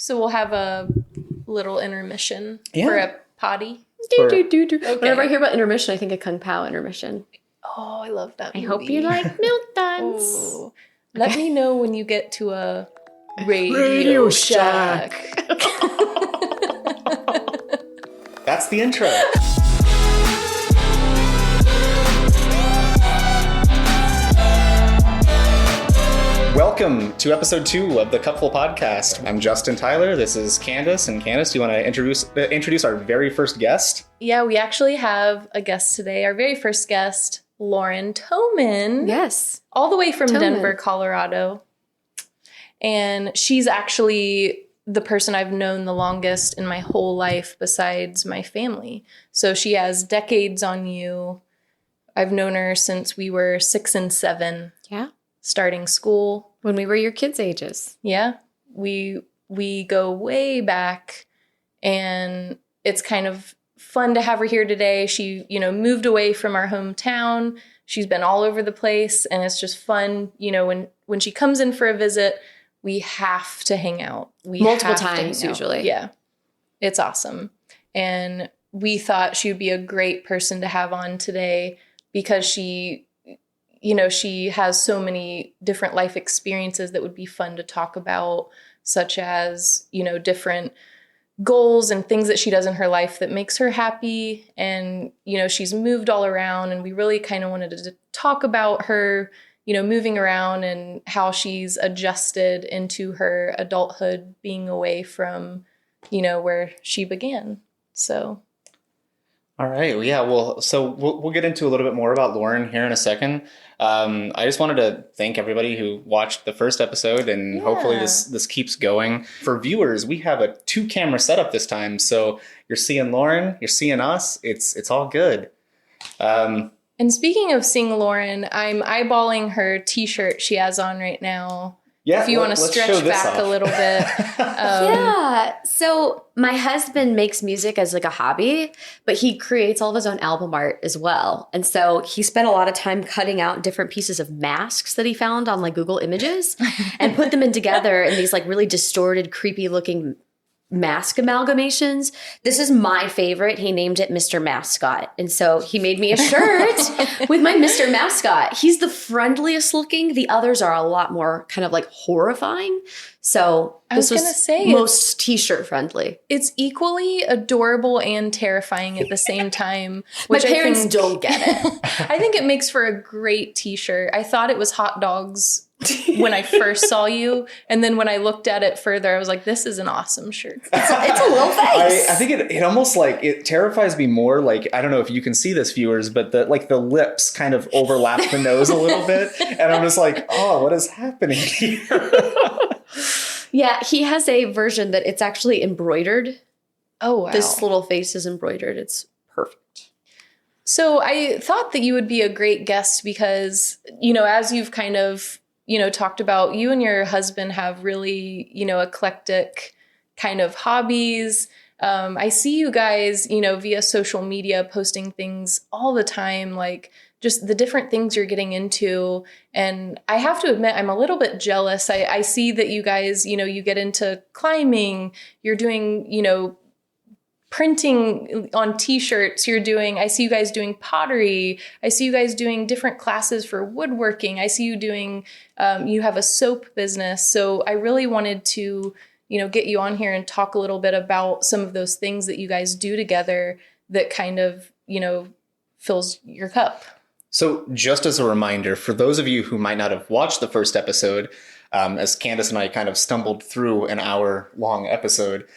So we'll have a little intermission for a potty. Okay. Whenever I hear about intermission, I think of Kung Pao intermission. Oh, I love that movie. I hope you like milk duds. Oh. Let me know when you get to a Radio Shack. That's the intro. Welcome to episode 2 of the Cupful Podcast. I'm Justin Tyler. This is Kandace. And Kandace, do you want to introduce our very first guest? Yeah, we actually have a guest today. Our very first guest, Lauren Thomin. Yes. All the way from Thomin. Denver, Colorado. And she's actually the person I've known the longest in my whole life besides my family. So she has decades on you. I've known her since we were 6 and 7. Yeah. Starting school. When we were your kids' ages. Yeah. We go way back, and it's kind of fun to have her here today. She, moved away from our hometown. She's been all over the place, and it's just fun. When she comes in for a visit, we have to hang out. Multiple times, usually. Yeah. It's awesome. And we thought she would be a great person to have on today because she has so many different life experiences that would be fun to talk about, such as, different goals and things that she does in her life that makes her happy. And, she's moved all around, and we really kind of wanted to talk about her, moving around and how she's adjusted into her adulthood, being away from, where she began. So. All right. Well, yeah. Well, so we'll get into a little bit more about Lauren here in a second. I just wanted to thank everybody who watched the first episode, and hopefully this keeps going. For viewers, we have a 2-camera setup this time, so you're seeing Lauren, you're seeing us. It's all good. And speaking of seeing Lauren, I'm eyeballing her T-shirt she has on right now. Yeah, if you want to stretch back a little bit. Yeah. So my husband makes music as like a hobby, but he creates all of his own album art as well. And so he spent a lot of time cutting out different pieces of masks that he found on like Google Images and put them in together in these like really distorted, creepy looking mask amalgamations. This is my favorite. He named it Mr. Mascot. And so he made me a shirt with my Mr. Mascot. He's the friendliest looking. The others are a lot more kind of like horrifying. So this was most t-shirt friendly. It's equally adorable and terrifying at the same time. My parents don't get it. I think it makes for a great t-shirt. I thought it was hot dogs when I first saw you. And then when I looked at it further, I was like, this is an awesome shirt. It's a little face. I think it almost like, it terrifies me more. Like, I don't know if you can see this, viewers, but the lips kind of overlap the nose a little bit. And I'm just like, oh, what is happening here? Yeah, he has a version that it's actually embroidered. Oh, wow. This little face is embroidered. It's perfect. So I thought that you would be a great guest because, as you've kind of talked about, you and your husband have really, eclectic kind of hobbies. I see you guys, via social media posting things all the time, like just the different things you're getting into. And I have to admit, I'm a little bit jealous. I see that you guys, you get into climbing, you're doing, printing on t-shirts, I see you guys doing pottery. I see you guys doing different classes for woodworking. I see you doing, you have a soap business. So I really wanted to, get you on here and talk a little bit about some of those things that you guys do together that kind of, fills your cup. So just as a reminder, for those of you who might not have watched the first episode, as Kandace and I kind of stumbled through an hour-long episode,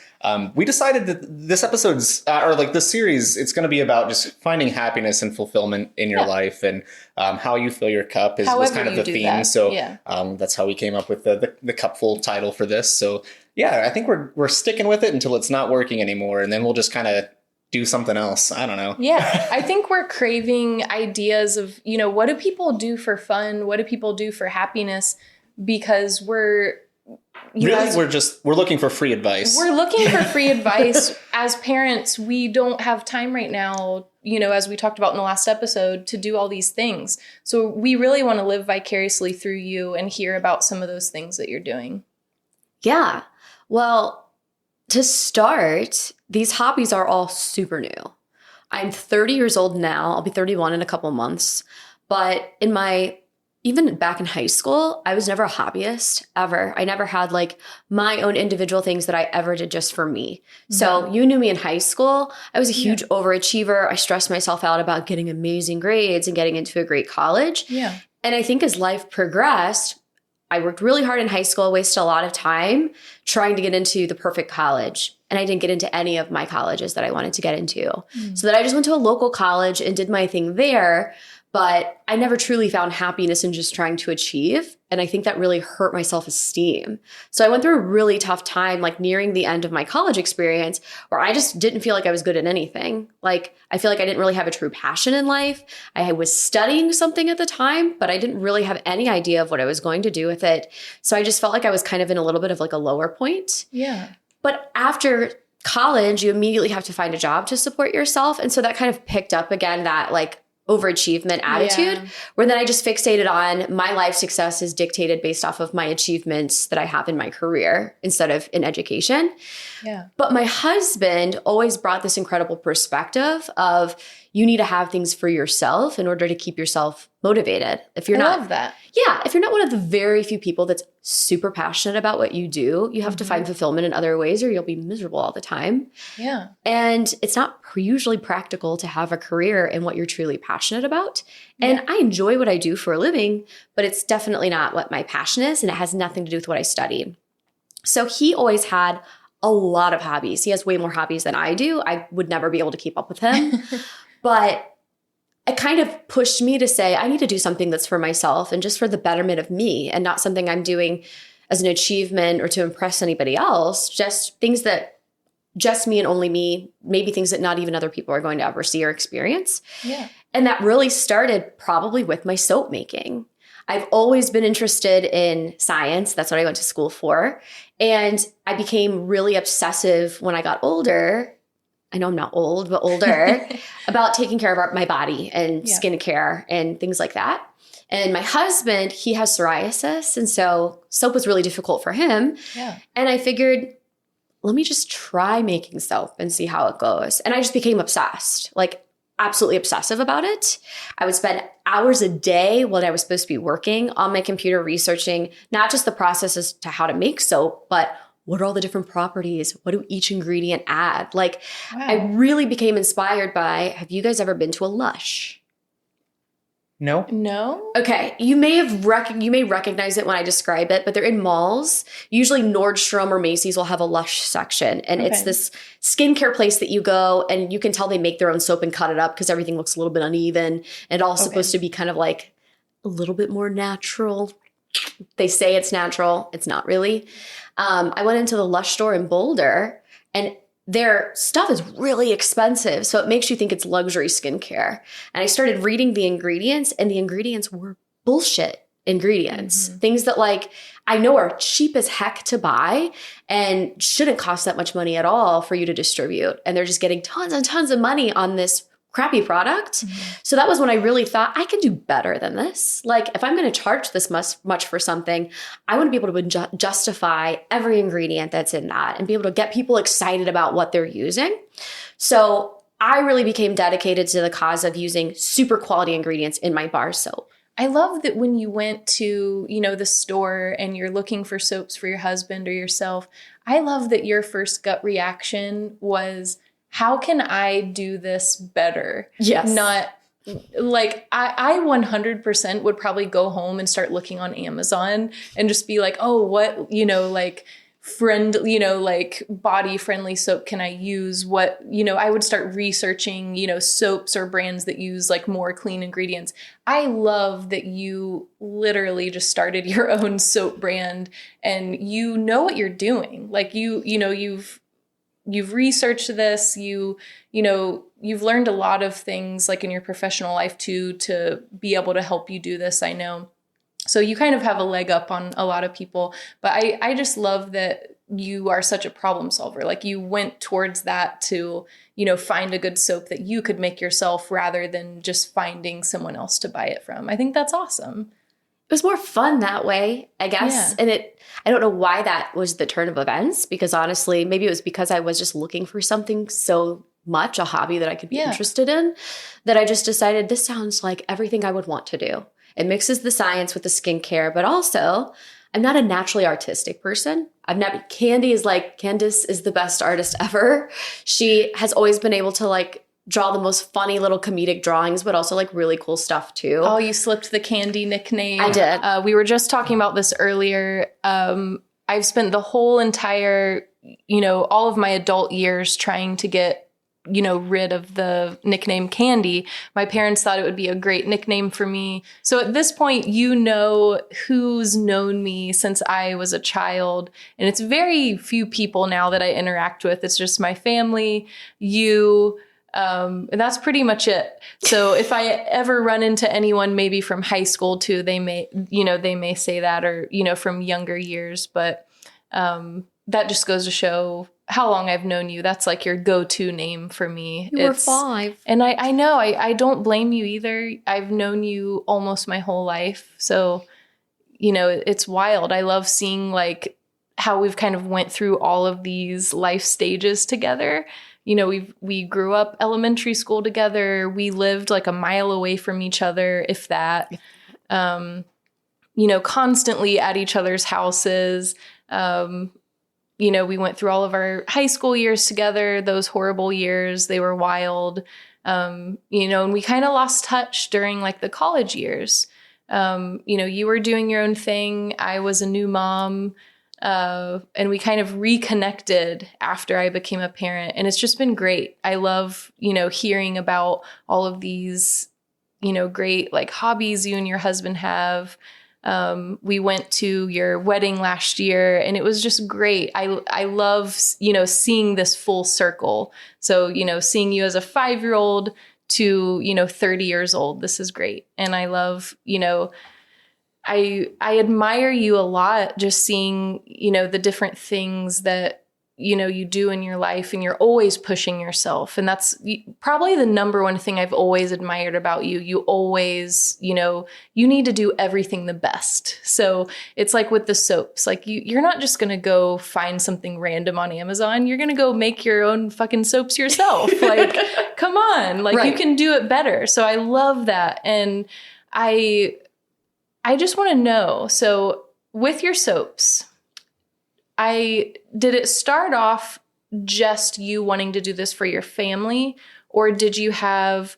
we decided that this episode's, this series, it's going to be about just finding happiness and fulfillment in your life, and how you fill your cup was kind of the theme. That. So that's how we came up with the Cupful title for this. So yeah, I think we're sticking with it until it's not working anymore, and then we'll just kind of do something else. I don't know. Yeah. I think we're craving ideas of, what do people do for fun? What do people do for happiness? Because we're looking for free advice. We're looking for free advice. As parents, we don't have time right now, as we talked about in the last episode, to do all these things. So we really want to live vicariously through you and hear about some of those things that you're doing. Yeah. Well, To start, these hobbies are all super new. I'm 30 years old now. I'll be 31 in a couple months. But even back in high school, I was never a hobbyist ever. I never had like my own individual things that I ever did just for me. So you knew me in high school. I was a huge overachiever. I stressed myself out about getting amazing grades and getting into a great college. Yeah. And I think as life progressed, I worked really hard in high school, wasted a lot of time trying to get into the perfect college. And I didn't get into any of my colleges that I wanted to get into. So that I just went to a local college and did my thing there. But I never truly found happiness in just trying to achieve. And I think that really hurt my self-esteem. So I went through a really tough time, like nearing the end of my college experience, where I just didn't feel like I was good at anything. Like, I feel like I didn't really have a true passion in life. I was studying something at the time, but I didn't really have any idea of what I was going to do with it. So I just felt like I was kind of in a little bit of like a lower point. Yeah. But after college, you immediately have to find a job to support yourself. And so that kind of picked up again that like overachievement attitude, where then I just fixated on my life success is dictated based off of my achievements that I have in my career instead of in education. Yeah. But my husband always brought this incredible perspective of you need to have things for yourself in order to keep yourself motivated. If you're I love that. Yeah, if you're not one of the very few people that's super passionate about what you do, you have to find fulfillment in other ways or you'll be miserable all the time. Yeah. And it's not usually practical to have a career in what you're truly passionate about. And I enjoy what I do for a living, but it's definitely not what my passion is. And it has nothing to do with what I studied. So he always had a lot of hobbies. He has way more hobbies than I do. I would never be able to keep up with him. But it kind of pushed me to say, I need to do something that's for myself and just for the betterment of me and not something I'm doing as an achievement or to impress anybody else, just things that just me and only me, maybe things that not even other people are going to ever see or experience. Yeah. And that really started probably with my soap making. I've always been interested in science. That's what I went to school for. And I became really obsessive when I got older. I know I'm not old, but older, about taking care of my body and skincare and things like that. And my husband, he has psoriasis. And so soap was really difficult for him. Yeah. And I figured, let me just try making soap and see how it goes. And I just became obsessed, like absolutely obsessive about it. I would spend hours a day when I was supposed to be working on my computer researching not just the processes to how to make soap, but what are all the different properties? What do each ingredient add? Like, I really became inspired by, have you guys ever been to a Lush? No. No. Okay. You may recognize it when I describe it, but they're in malls. Usually Nordstrom or Macy's will have a Lush section. And it's this skincare place that you go and you can tell they make their own soap and cut it up because everything looks a little bit uneven and all supposed to be kind of like a little bit more natural. They say it's natural. It's not really. I went into the Lush store in Boulder and their stuff is really expensive. So it makes you think it's luxury skincare. And I started reading the ingredients and the ingredients were bullshit ingredients. Things that like I know are cheap as heck to buy and shouldn't cost that much money at all for you to distribute. And they're just getting tons and tons of money on this crappy product. So that was when I really thought I can do better than this. Like if I'm going to charge this much for something, I want to be able to justify every ingredient that's in that and be able to get people excited about what they're using. So I really became dedicated to the cause of using super quality ingredients in my bar soap. I love that when you went to, the store and you're looking for soaps for your husband or yourself, I love that your first gut reaction was, how can I do this better? Yes. Not like I 100% would probably go home and start looking on Amazon and just be like, oh, what, like like body friendly soap can I use? What, I would start researching, soaps or brands that use like more clean ingredients. I love that you literally just started your own soap brand and you know what you're doing. Like you've researched this, you've learned a lot of things like in your professional life too, to be able to help you do this, I know. So you kind of have a leg up on a lot of people, but I just love that you are such a problem solver. Like you went towards that to, find a good soap that you could make yourself rather than just finding someone else to buy it from. I think that's awesome. was more fun that way, I guess. Yeah. And I don't know why that was the turn of events, because honestly, maybe it was because I was just looking for something so much, a hobby that I could be interested in, that I just decided this sounds like everything I would want to do. It mixes the science with the skincare, but also I'm not a naturally artistic person. Kandace is the best artist ever. She has always been able to like draw the most funny little comedic drawings, but also like really cool stuff too. Oh, you slipped the Candy nickname. I did. We were just talking about this earlier. I've spent the whole entire, all of my adult years trying to get, rid of the nickname Candy. My parents thought it would be a great nickname for me. So at this point, who's known me since I was a child. And it's very few people now that I interact with. It's just my family, you, and that's pretty much it. So if I ever run into anyone, maybe from high school too, they may say that, or, from younger years, but, that just goes to show how long I've known you. That's like your go-to name for me. You were 5. And I know, I don't blame you either. I've known you almost my whole life. So, it's wild. I love seeing like how we've kind of went through all of these life stages together. We grew up elementary school together. We lived like a mile away from each other, if that, constantly at each other's houses. We went through all of our high school years together, those horrible years. They were wild, and we kind of lost touch during like the college years. You were doing your own thing. I was a new mom, and we kind of reconnected after I became a parent. And it's just been great. I love, hearing about all of these, great like hobbies you and your husband have. We went to your wedding last year and it was just great. I love, seeing this full circle. So, seeing you as a 5-year-old to, 30 years old, this is great. And I love, I admire you a lot, just seeing, the different things that, you do in your life, and you're always pushing yourself. And that's probably the number one thing I've always admired about you. You always, you need to do everything the best. So it's like with the soaps, like you're not just going to go find something random on Amazon. You're going to go make your own fucking soaps yourself. Like, come on, like you can do it better. So I love that. And I just want to know, so with your soaps, did it start off just you wanting to do this for your family, or did you have,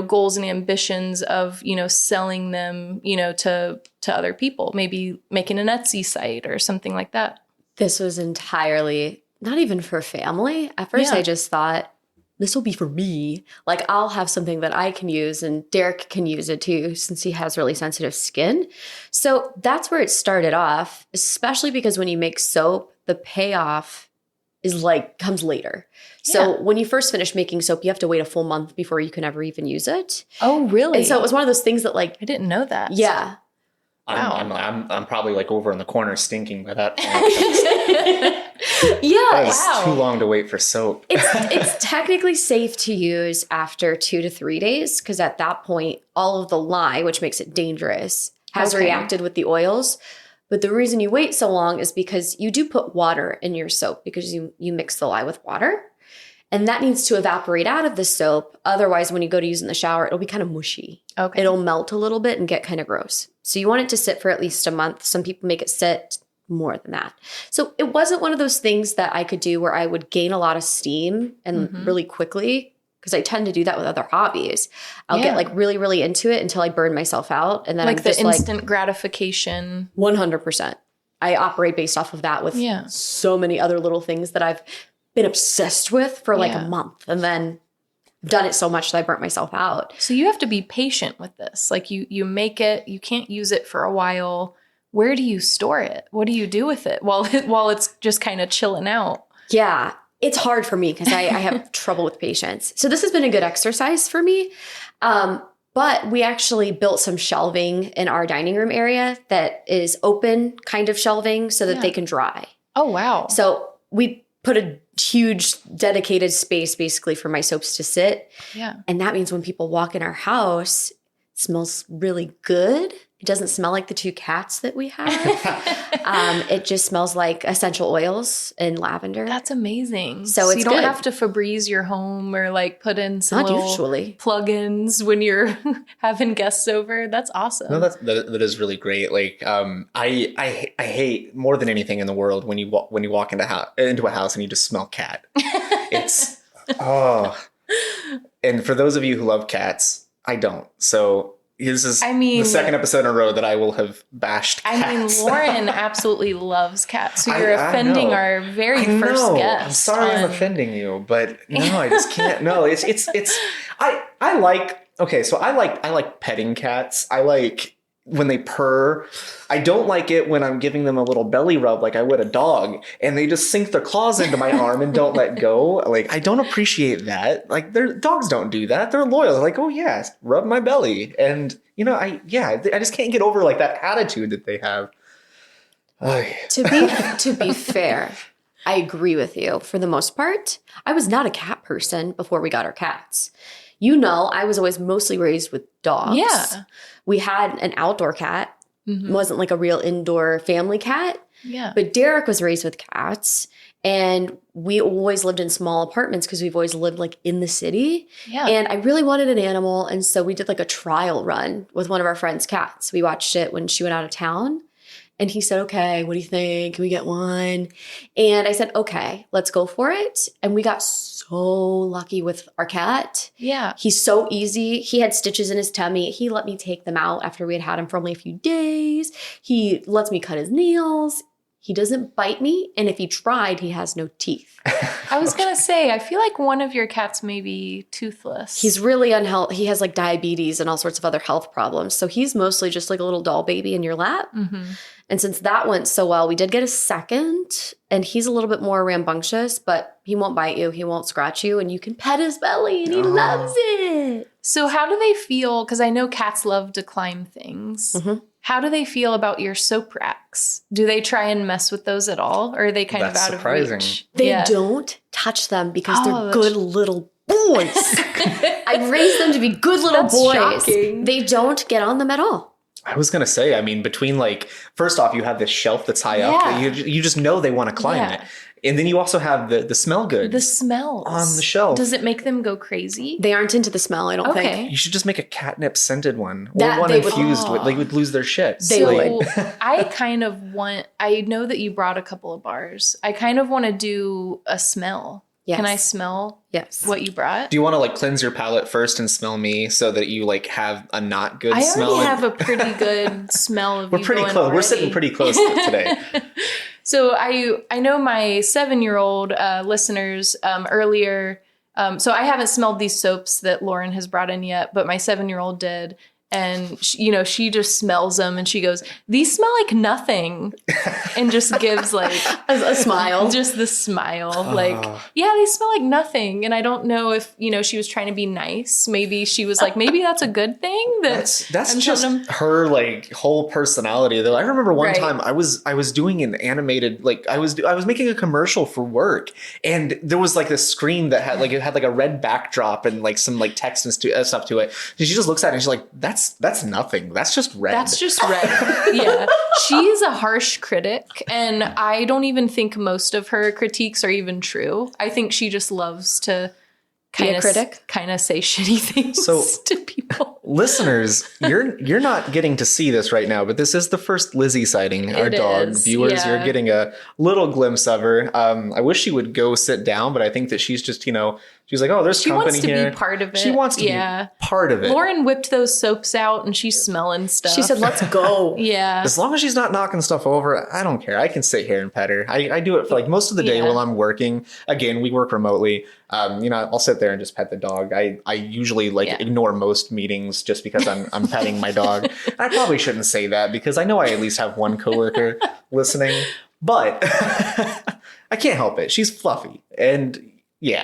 goals and ambitions of, selling them, to other people, maybe making an Etsy site or something like that? This was entirely not even for family. At first, I just thought, this will be for me. Like, I'll have something that I can use, and Derek can use it too, since he has really sensitive skin. So that's where it started off, especially because when you make soap, the payoff is comes later. So when you first finish making soap, you have to wait a full month before you can ever even use it. Oh, really? And so it was one of those things that I didn't know that. Yeah. Wow. I'm probably over in the corner stinking by that point. Yeah, it's too long to wait for soap. It's technically safe to use after 2 to 3 days, because at that point, all of the lye, which makes it dangerous, has reacted with the oils. But the reason you wait so long is because you do put water in your soap, because you mix the lye with water. And that needs to evaporate out of the soap. Otherwise, when you go to use it in the shower, it'll be kind of mushy. Okay. It'll melt a little bit and get kind of gross. So you want it to sit for at least a month. Some people make it sit more than that. So it wasn't one of those things that I could do where I would gain a lot of steam and really quickly, because I tend to do that with other hobbies. I'll get really, really into it until I burn myself out. And then I'm just instant gratification. 100%. I operate based off of that with so many other little things that I've been obsessed with for a month, and then done it so much that I burnt myself out. So you have to be patient with this. Like you make it, you can't use it for a while. Where do you store it? What do you do with it while it's just kind of chilling out? Yeah, it's hard for me because I have trouble with patience. So this has been a good exercise for me. But we actually built some shelving in our dining room area that is open kind of shelving so that they can dry. Oh, wow. So we put a huge dedicated space basically for my soaps to sit. Yeah. And that means when people walk in our house, it smells really good. It doesn't smell like the 2 cats that we have. It just smells like essential oils and lavender. That's amazing. So it's you don't good. have to Febreze your home or like put in some Not little usually. plugins when you're having guests over. That's awesome. No, that is really great. Like, I hate more than anything in the world when you walk into a house and you just smell cat. It's And for those of you who love cats, I don't. So this is the second episode in a row that I will have bashed cats. I mean, Lauren absolutely loves cats, so you're offending our very first guest. I'm sorry I'm offending you, but no, I just can't. No, I like petting cats. I like when they purr. I don't like it when I'm giving them a little belly rub like I would a dog and they just sink their claws into my arm and don't let go. Like, I don't appreciate that. Like, dogs don't do that. They're loyal. They're like, oh yes, rub my belly. And I just can't get over like that attitude that they have. To be fair, I agree with you for the most part. I was not a cat person before we got our cats. I was always mostly raised with dogs. Yeah. We had an outdoor cat. Mm-hmm. It wasn't like a real indoor family cat. Yeah. But Derek was raised with cats. And we always lived in small apartments because we've always lived like in the city. Yeah. And I really wanted an animal. And so we did like a trial run with one of our friend's cats. We watched it when she went out of town. And he said, okay, what do you think? Can we get one? And I said, okay, let's go for it. And we got so lucky with our cat. Yeah. He's so easy. He had stitches in his tummy. He let me take them out after we had him for only a few days. He lets me cut his nails. He doesn't bite me. And if he tried, he has no teeth. I was going to say, I feel like one of your cats may be toothless. He's really unhealthy. He has like diabetes and all sorts of other health problems. So he's mostly just like a little doll baby in your lap. Mm-hmm. And since that went so well, we did get a second. And he's a little bit more rambunctious, but he won't bite you. He won't scratch you. And you can pet his belly and he loves it. So how do they feel? Because I know cats love to climb things. Mm-hmm. How do they feel about your soap racks? Do they try and mess with those at all? Or are they kind of out of reach? They don't touch them because they're good little boys. I raised them to be good little boys. Shocking. They don't get on them at all. I was going to say, I mean, between like, first off, you have this shelf that's high up. You just know they want to climb it. And then you also have the smell goods. The smells. On the shelf. Does it make them go crazy? They aren't into the smell, I don't think. You should just make a catnip scented one. Or one infused with, they would lose their shit. They would. I kind of I know that you brought a couple of bars. I kind of want to do a smell. Yes. Can I smell what you brought? Do you want to like cleanse your palate first and smell me so that you like have a not good smell? I already have a pretty good smell of We're pretty close. Already. We're sitting pretty close today. So I know my 7-year-old listeners earlier. So I haven't smelled these soaps that Lauren has brought in yet, but my 7-year-old did. And she just smells them and she goes, these smell like nothing. And just gives like a smile. Just the smile. Like, yeah, they smell like nothing. And I don't know if, she was trying to be nice. Maybe she was like, maybe that's a good thing. That's just her like whole personality though. I remember one time I was doing an animated, like I was making a commercial for work and there was like this screen that had like a red backdrop and like some like text and stuff to it. And she just looks at it and she's like, that's nothing. That's just red. That's just red. Yeah. She's a harsh critic, and I don't even think most of her critiques are even true. I think she just loves to kind of say shitty things to people. Listeners, you're not getting to see this right now, but this is the first Lizzie sighting, our dog. Viewers, you're getting a little glimpse of her. I wish she would go sit down, but I think that she's just, she's like, oh, there's company here. She wants to be part of it. She wants to be part of it. Lauren whipped those soaps out and she's smelling stuff. She said, let's go. Yeah. As long as she's not knocking stuff over, I don't care. I can sit here and pet her. I do it for like most of the day while I'm working. Again, we work remotely. I'll sit there and just pet the dog. I usually ignore most meetings just because I'm petting my dog. I probably shouldn't say that because I know I at least have one coworker listening, but I can't help it. She's fluffy and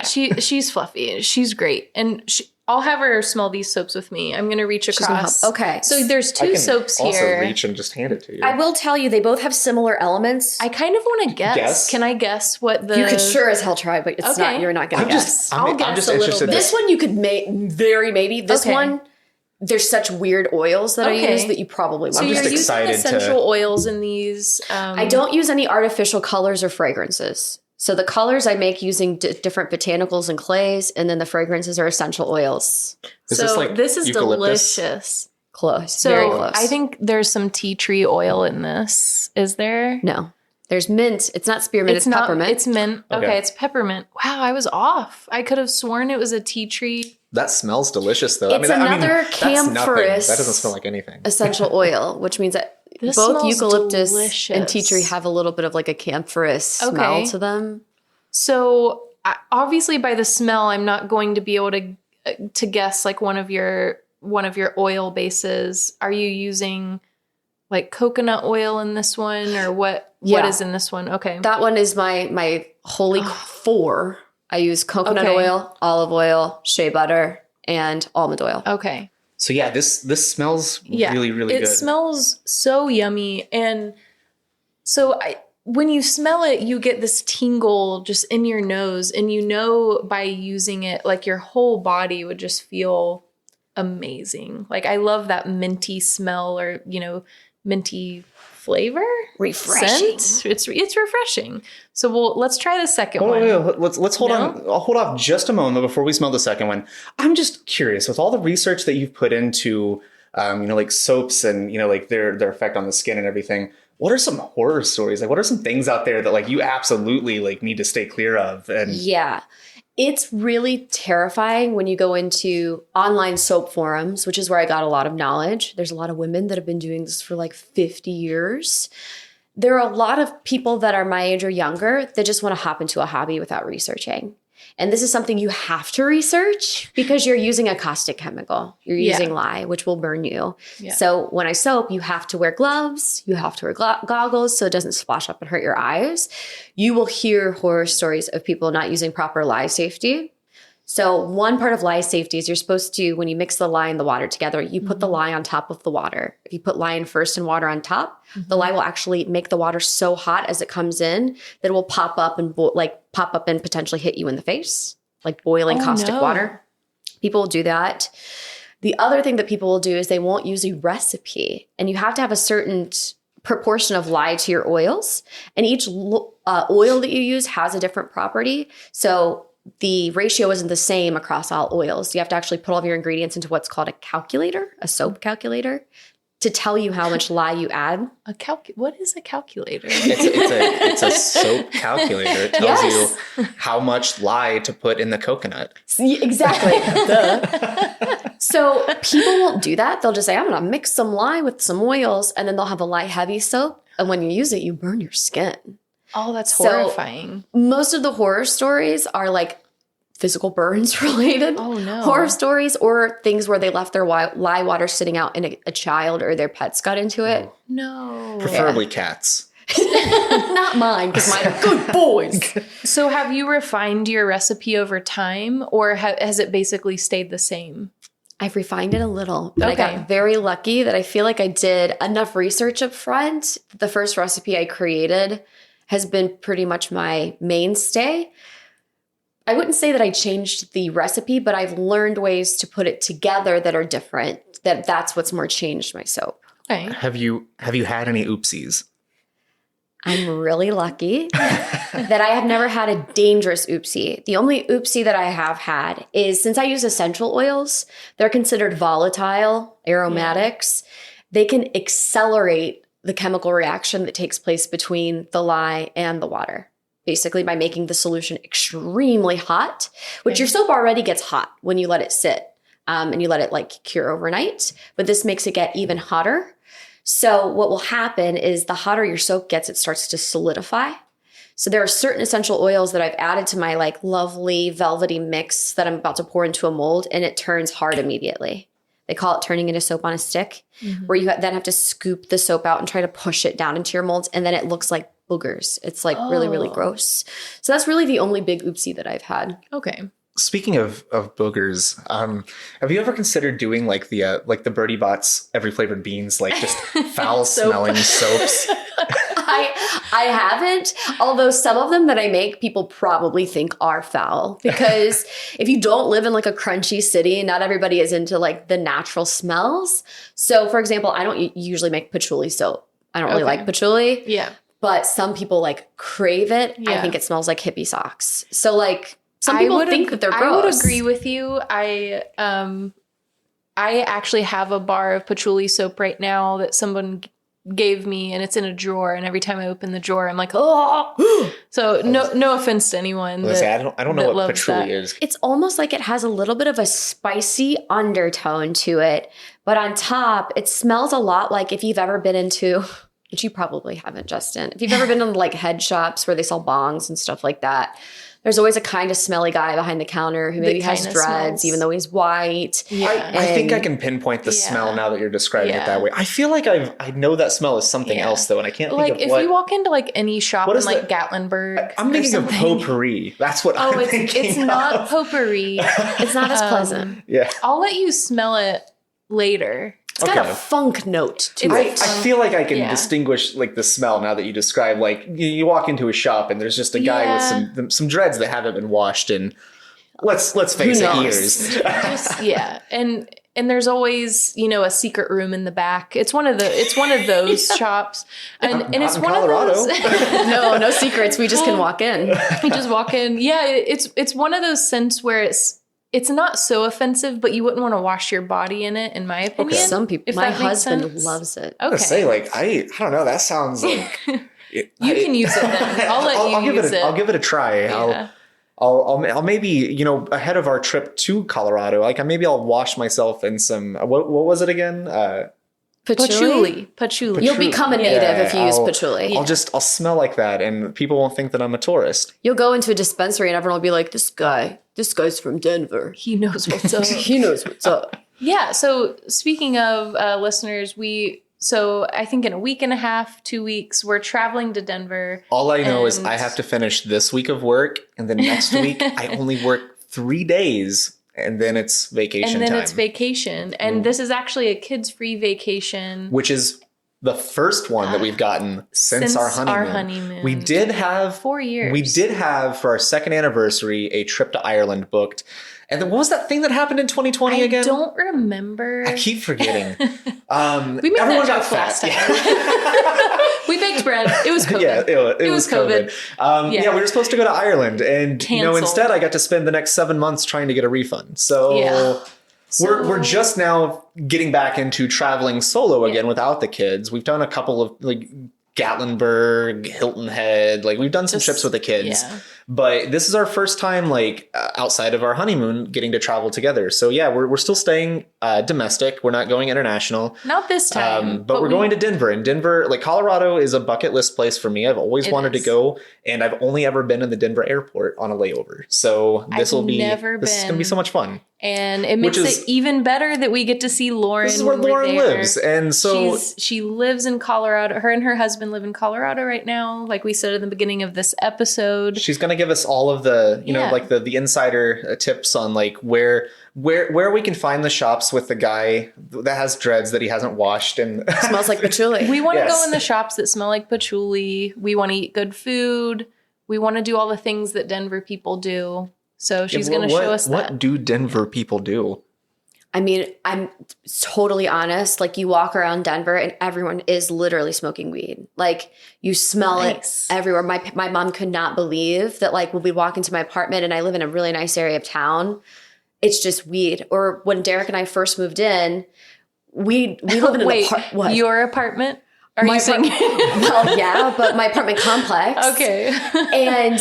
she's fluffy. She's great. And I'll have her smell these soaps with me. I'm going to reach across. Okay. So there's two soaps here. I can also reach and just hand it to you. I will tell you, they both have similar elements. I kind of want to guess. Can I guess what the... You could sure as hell try, but you're not going to guess. I'll guess a little bit. This one you could maybe. This one, there's such weird oils that I use that you probably So won't. you're just using excited essential oils in these. I don't use any artificial colors or fragrances. So the colors I make using different botanicals and clays, and then the fragrances are essential oils. Is this like this is eucalyptus? delicious. Close. So Very close. I think there's some tea tree oil in this. Is there? No. There's mint. It's not spearmint. It's not peppermint. It's mint. Okay. Okay, it's peppermint. Wow, I was off. I could have sworn it was a tea tree. That smells delicious, though. It's another that's nothing. camphorous That doesn't smell like anything. essential oil, which means that This both smells eucalyptus delicious. and tea tree have a little bit of like a camphorous smell to them. So obviously, by the smell, I'm not going to be able to guess like one of your oil bases. Are you using like coconut oil in this one, or what? What Yeah. is in this one? Okay, That one is my holy four. I use coconut Okay. oil, olive oil, shea butter, and almond oil. okay. So yeah, this smells Yeah, really, really it good. smells so yummy, and so when you smell it, you get this tingle just in your nose, and you know by using it, like your whole body would just feel amazing. Like I love that minty smell, or minty flavor, Refreshing. scent. It's refreshing. So let's try the second Oh, one. wait, let's hold No? on. I'll hold off just a moment before we smell the second one. I'm just curious, with all the research that you've put into, like soaps and like their effect on the skin and everything. What are some horror stories? Like, what are some things out there that like you absolutely like need to stay clear of? And Yeah. It's really terrifying when you go into online soap forums, which is where I got a lot of knowledge. There's a lot of women that have been doing this for like 50 years. There are a lot of people that are my age or younger that just want to hop into a hobby without researching. And this is something you have to research because you're using a caustic chemical. You're using lye, which will burn you. Yeah. So when I soap, you have to wear gloves. You have to wear goggles so it doesn't splash up and hurt your eyes. You will hear horror stories of people not using proper lye safety. So one part of lye safety is you're supposed to, when you mix the lye and the water together, you put the lye on top of the water. If you put lye in first and water on top, the lye will actually make the water so hot as it comes in that it will pop up and potentially hit you in the face, like boiling caustic water. People will do that. The other thing that people will do is they won't use a recipe, and you have to have a certain proportion of lye to your oils, and each oil that you use has a different property. So the ratio isn't the same across all oils. You have to actually put all of your ingredients into what's called a calculator, a soap calculator, to tell you how much lye you add. What is a calculator? it's a soap calculator. It tells Yes. you how much lye to put in the coconut. Exactly. Duh. So people won't do that. They'll just say, I'm going to mix some lye with some oils, and then they'll have a lye heavy soap. And when you use it, you burn your skin. Oh, that's So- horrifying. Most of the horror stories are like physical burns related. Oh, no. Horror stories, or things where they left their lye water sitting out and a child or their pets got into it. No. Preferably cats. Not mine, because mine are good boys. So have you refined your recipe over time, or has it basically stayed the same? I've refined it a little, but I Okay. got very lucky that I feel like I did enough research up front. The first recipe I created has been pretty much my mainstay. I wouldn't say that I changed the recipe, but I've learned ways to put it together that are different. That's what's more changed my soap. Okay. Have you had any oopsies? I'm really lucky that I have never had a dangerous oopsie. The only oopsie that I have had is, since I use essential oils, they're considered volatile aromatics. They can accelerate the chemical reaction that takes place between the lye and the water, basically by making the solution extremely hot, which your soap already gets hot when you let it sit and you let it like cure overnight. But this makes it get even hotter. So what will happen is the hotter your soap gets, it starts to solidify. So there are certain essential oils that I've added to my like lovely velvety mix that I'm about to pour into a mold, and it turns hard immediately. They call it turning into soap on a stick, where you then have to scoop the soap out and try to push it down into your molds, and then it looks like boogers. It's like really, really gross. So that's really the only big oopsie that I've had. Okay. Speaking of boogers, have you ever considered doing like the Birdie Bots every flavored beans, like just foul smelling soaps? I haven't, although some of them that I make, people probably think are foul because if you don't live in like a crunchy city, not everybody is into like the natural smells. So for example, I don't usually make patchouli soap. I don't really like patchouli. Yeah. But some people like crave it. Yeah. I think it smells like hippie socks. So like some people think that they're gross. I would agree with you. I actually have a bar of patchouli soap right now that someone gave me, and it's in a drawer. And every time I open the drawer, I'm like, oh. So no offense to anyone. I don't know what patchouli is. It's almost like it has a little bit of a spicy undertone to it, but on top, it smells a lot like if you've ever been into, which you probably haven't, Justin. If you've ever been in like head shops where they sell bongs and stuff like that, there's always a kind of smelly guy behind the counter who maybe has dreads, smells. Even though he's white. Yeah. I think I can pinpoint the smell now that you're describing it that way. I feel like I know that smell is something else though, and I can't think of if you walk into like any shop in like Gatlinburg, I'm thinking of potpourri. That's what I'm thinking. It's not potpourri. It's not as pleasant. Yeah, I'll let you smell it later. It's got a funk note to it. I feel like I can distinguish like the smell now that you describe. Like you walk into a shop and there's just a guy with some dreads that haven't been washed in. Let's face it, years. And there's always a secret room in the back. It's one of those shops, and it's one Colorado. of those. no secrets. We just can walk in. We just walk in. Yeah, it's one of those scents where it's not so offensive, but you wouldn't want to wash your body in it, in my opinion. Okay. Some people, my husband loves it. Okay. Say I don't know. That sounds like you can use it then. I'll use it. I'll give it a try. Yeah. I'll maybe ahead of our trip to Colorado, maybe I'll wash myself in some. What was it again? Patchouli. You'll become a native if you use patchouli. I'll smell like that, and people won't think that I'm a tourist. You'll go into a dispensary, and everyone will be like, "This guy's from Denver. He knows what's up. He knows what's up." Yeah. So speaking of listeners, I think in a week and a half, 2 weeks, we're traveling to Denver. All I know is I have to finish this week of work, and then next week I only work 3 days. And then it's vacation time. And this is actually a kids-free vacation. Which is the first one that we've gotten since our honeymoon. We did have 4 years. We did have, for our second anniversary, a trip to Ireland booked. And then what was that thing that happened in 2020 again? I don't remember. I keep forgetting. We made that joke last time. We baked bread. It was COVID. Yeah, it was COVID. We were supposed to go to Ireland, and instead I got to spend the next 7 months trying to get a refund. So we're just now getting back into traveling solo again without the kids. We've done a couple of Gatlinburg, Hilton Head. We've done some trips with the kids. Yeah. But this is our first time, outside of our honeymoon, getting to travel together. So, we're still staying domestic. We're not going international. Not this time. But we're going to Denver. And Denver, Colorado is a bucket list place for me. I've always wanted to go. And I've only ever been in the Denver airport on a layover. So this is going to be so much fun. And it makes it even better that we get to see Lauren. This is where Lauren lives. And so she lives in Colorado. Her and her husband live in Colorado right now. Like we said at the beginning of this episode. She's going to give us all of the, the insider tips on where we can find the shops with the guy that has dreads that he hasn't washed and smells like patchouli. We want to go in the shops that smell like patchouli. We want to eat good food. We want to do all the things that Denver people do. So she's going to show us that. What do Denver people do? I mean, I'm totally honest. You walk around Denver and everyone is literally smoking weed. You smell it everywhere. My mom could not believe that we'll be walking to my apartment and I live in a really nice area of town. It's just weed. Or when Derek and I first moved in, we live in an apartment. What? Your apartment? Are you saying? Well, yeah, but my apartment complex. Okay. And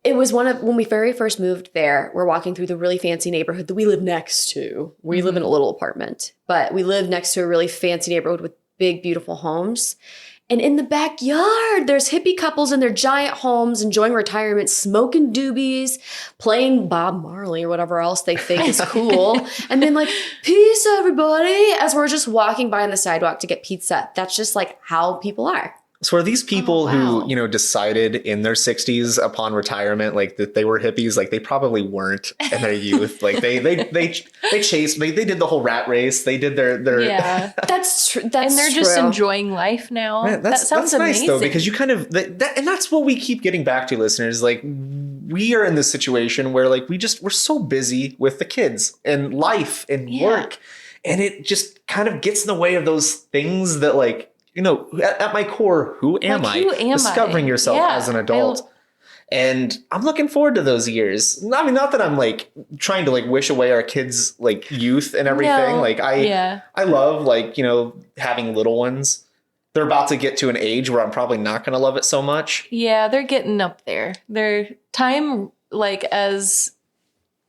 it was when we very first moved there, we're walking through the really fancy neighborhood that we live next to. We live in a little apartment, but we live next to a really fancy neighborhood with big, beautiful homes. And in the backyard, there's hippie couples in their giant homes enjoying retirement, smoking doobies, playing Bob Marley or whatever else they think is cool. And then peace, everybody, as we're just walking by on the sidewalk to get pizza. That's just how people are. So are these people wow. who, you know, decided in their 60s upon retirement, like that they were hippies? Like they probably weren't in their youth. Like they chased, they did the whole rat race. They did their Yeah. That's true. And they're just enjoying life now. Man, that sounds amazing. nice though, because you kind of and that's what we keep getting back to, listeners. Like we are in this situation where like we're so busy with the kids and life and work, and it just kind of gets in the way of those things that, like, you know, at my core, who am I? Discovering yourself as an adult. And I'm looking forward to those years. I mean, not that I'm like trying to like wish away our kids' like youth and everything. No. Like I love, like, you know, having little ones. They're about to get to an age where I'm probably not going to love it so much. Yeah, they're getting up there. Their time, like, as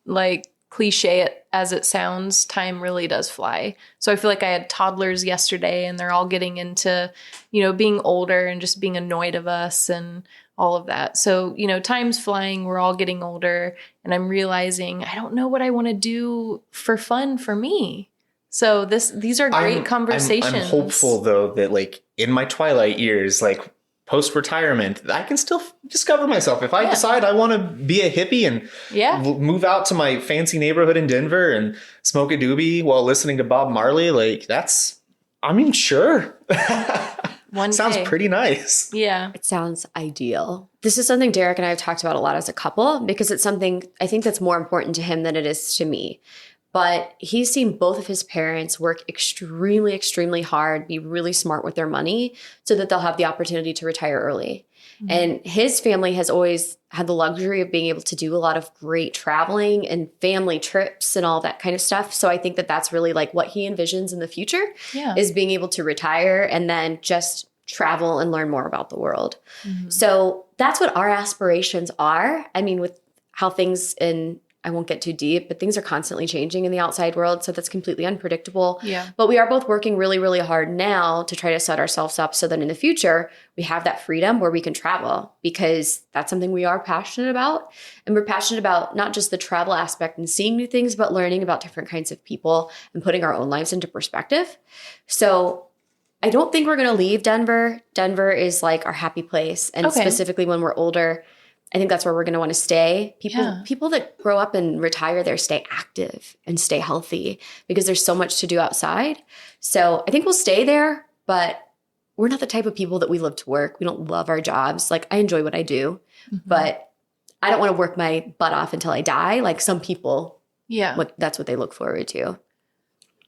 like cliche as it sounds, time really does fly. So I feel like I had toddlers yesterday and they're all getting into, you know, being older and just being annoyed of us and all of that. So, you know, time's flying, we're all getting older, and I'm realizing I don't know what I want to do for fun for me. So these are great conversations. I'm hopeful though that, like, in my twilight years, like post-retirement, I can still discover myself. If I decide I want to be a hippie and move out to my fancy neighborhood in Denver and smoke a doobie while listening to Bob Marley, like sure. Sounds pretty nice. Yeah. It sounds ideal. This is something Derek and I have talked about a lot as a couple, because it's something I think that's more important to him than it is to me. But he's seen both of his parents work extremely, extremely hard, be really smart with their money so that they'll have the opportunity to retire early. Mm-hmm. And his family has always had the luxury of being able to do a lot of great traveling and family trips and all that kind of stuff. So I think that that's really like what he envisions in the future is being able to retire and then just travel and learn more about the world. Mm-hmm. So that's what our aspirations are. I mean, with how things I won't get too deep, but things are constantly changing in the outside world. So that's completely unpredictable. Yeah. But we are both working really, really hard now to try to set ourselves up so that in the future, we have that freedom where we can travel, because that's something we are passionate about. And we're passionate about not just the travel aspect and seeing new things, but learning about different kinds of people and putting our own lives into perspective. So I don't think we're going to leave Denver. Denver is like our happy place. And specifically when we're older, I think that's where we're going to want to stay. People that grow up and retire there stay active and stay healthy because there's so much to do outside. So I think we'll stay there, but we're not the type of people that we live to work. We don't love our jobs. Like, I enjoy what I do, but I don't want to work my butt off until I die. Like some people, that's what they look forward to.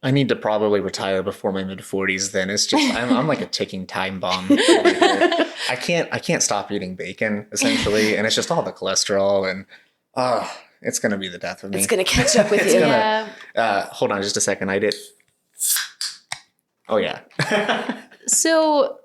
I need to probably retire before my mid-40s then. It's just, I'm like a ticking time bomb over here. I can't stop eating bacon, essentially, and it's just all the cholesterol, and it's going to be the death of me. It's going to catch up with you. Hold on just a second. I did. Oh, yeah. So,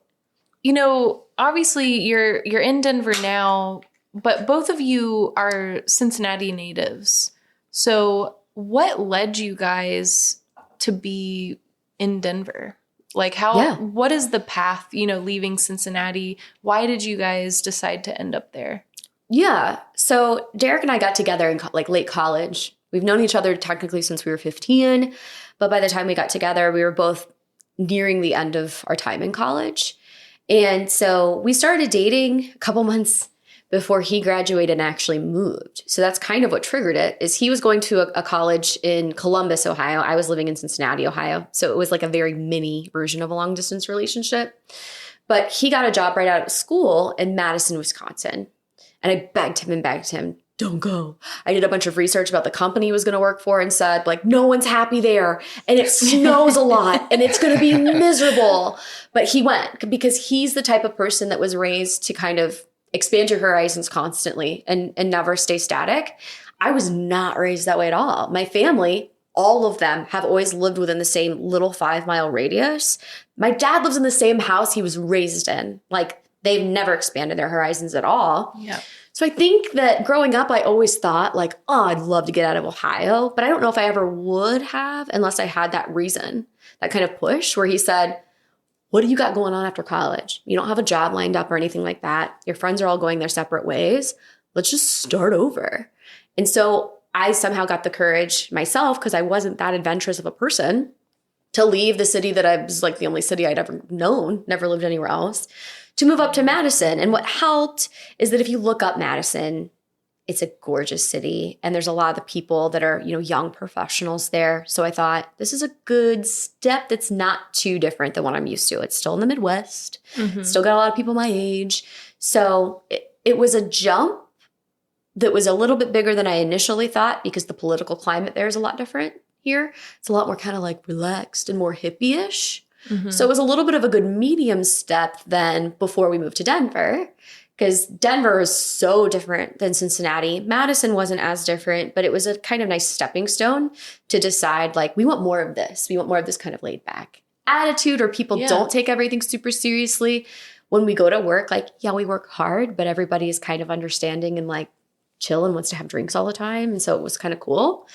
you know, obviously you're in Denver now, but both of you are Cincinnati natives. So what led you guys to be in Denver? Like what is the path, you know, leaving Cincinnati? Why did you guys decide to end up there? Yeah. So Derek and I got together in like late college. We've known each other technically since we were 15, but by the time we got together, we were both nearing the end of our time in college. And so we started dating a couple months before he graduated and actually moved. So that's kind of what triggered it, is he was going to a college in Columbus, Ohio. I was living in Cincinnati, Ohio. So it was like a very mini version of a long distance relationship. But he got a job right out of school in Madison, Wisconsin. And I begged him, don't go. I did a bunch of research about the company he was going to work for and said, like, no one's happy there. And it snows a lot and it's going to be miserable. But he went because he's the type of person that was raised to kind of expand your horizons constantly and never stay static. I was not raised that way at all. My family, all of them, have always lived within the same little 5-mile radius. My dad lives in the same house he was raised in. Like, they've never expanded their horizons at all. Yeah. So I think that growing up, I always thought like, oh, I'd love to get out of Ohio. But I don't know if I ever would have unless I had that reason, that kind of push where he said, what do you got going on after college? You don't have a job lined up or anything like that. Your friends are all going their separate ways. Let's just start over. And so I somehow got the courage myself, because I wasn't that adventurous of a person, to leave the city that I was like the only city I'd ever known, never lived anywhere else, to move up to Madison. And what helped is that if you look up Madison, it's a gorgeous city. And there's a lot of the people that are, young professionals there. So I thought this is a good step that's not too different than what I'm used to. It's still in the Midwest. Still got a lot of people my age. So it was a jump that was a little bit bigger than I initially thought because the political climate there is a lot different here. It's a lot more kind of like relaxed and more hippie-ish. So it was a little bit of a good medium step than before we moved to Denver, because Denver is so different than Cincinnati. Madison wasn't as different, but it was a kind of nice stepping stone to decide, like, we want more of this. We want more of this kind of laid back attitude, or people don't take everything super seriously. When we go to work, like, yeah, we work hard, but everybody is kind of understanding and like chill and wants to have drinks all the time. And so it was kind of cool.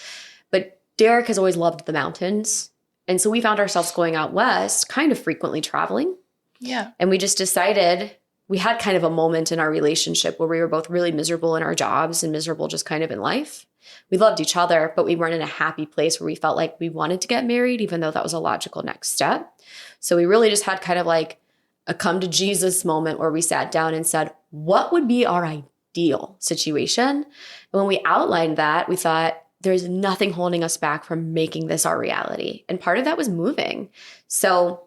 But Derek has always loved the mountains. And so we found ourselves going out west, kind of frequently traveling. Yeah. And we just decided, we had kind of a moment in our relationship where we were both really miserable in our jobs and miserable just kind of in life. We loved each other, but we weren't in a happy place where we felt like we wanted to get married, even though that was a logical next step. So we really just had kind of like a come to Jesus moment where we sat down and said, what would be our ideal situation? And when we outlined that, we thought, there's nothing holding us back from making this our reality. And part of that was moving. So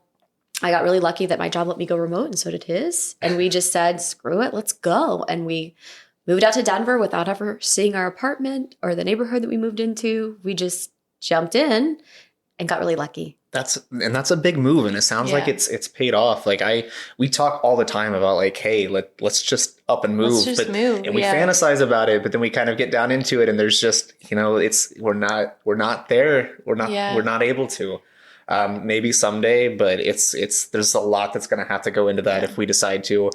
I got really lucky that my job let me go remote, and so did his. And we just said, screw it, let's go. And we moved out to Denver without ever seeing our apartment or the neighborhood that we moved into. We just jumped in and got really lucky. That's a big move, and it sounds like it's paid off. Like we talk all the time about like, hey, let's just up and move. Let's just move. And we fantasize about it, but then we kind of get down into it, and there's just, we're not there. We're not able to. Maybe someday, but there's a lot that's going to have to go into that if we decide to,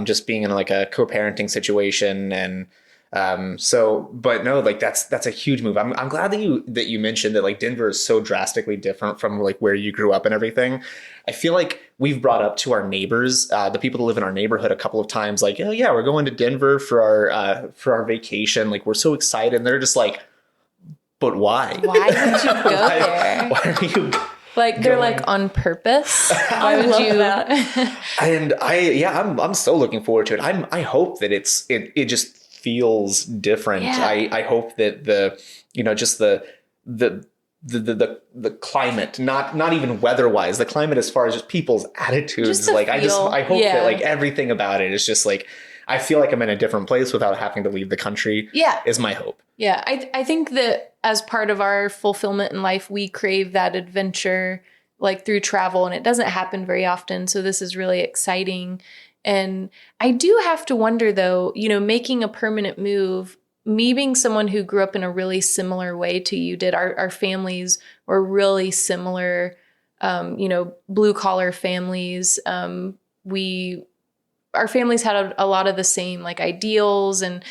just being in like a co-parenting situation. And but no, like that's a huge move. I'm glad that you mentioned that like Denver is so drastically different from like where you grew up and everything. I feel like we've brought up to our neighbors, the people that live in our neighborhood, a couple of times, like, oh yeah, we're going to Denver for our vacation. Like, we're so excited. And they're just like, but why? Why would you go there? Why are you like, they're like, on purpose? Why would you? And I'm so looking forward to it. I hope that it just feels different. Yeah. I hope that the climate, not even weather-wise, the climate as far as just people's attitudes. Like, I hope that like everything about it is just like, I feel like I'm in a different place without having to leave the country. Yeah. Is my hope. Yeah. I think that as part of our fulfillment in life, we crave that adventure, like through travel, and it doesn't happen very often. So this is really exciting. And I do have to wonder though, making a permanent move, me being someone who grew up in a really similar way to you did, our families were really similar, blue collar families. Our families had a lot of the same like ideals and,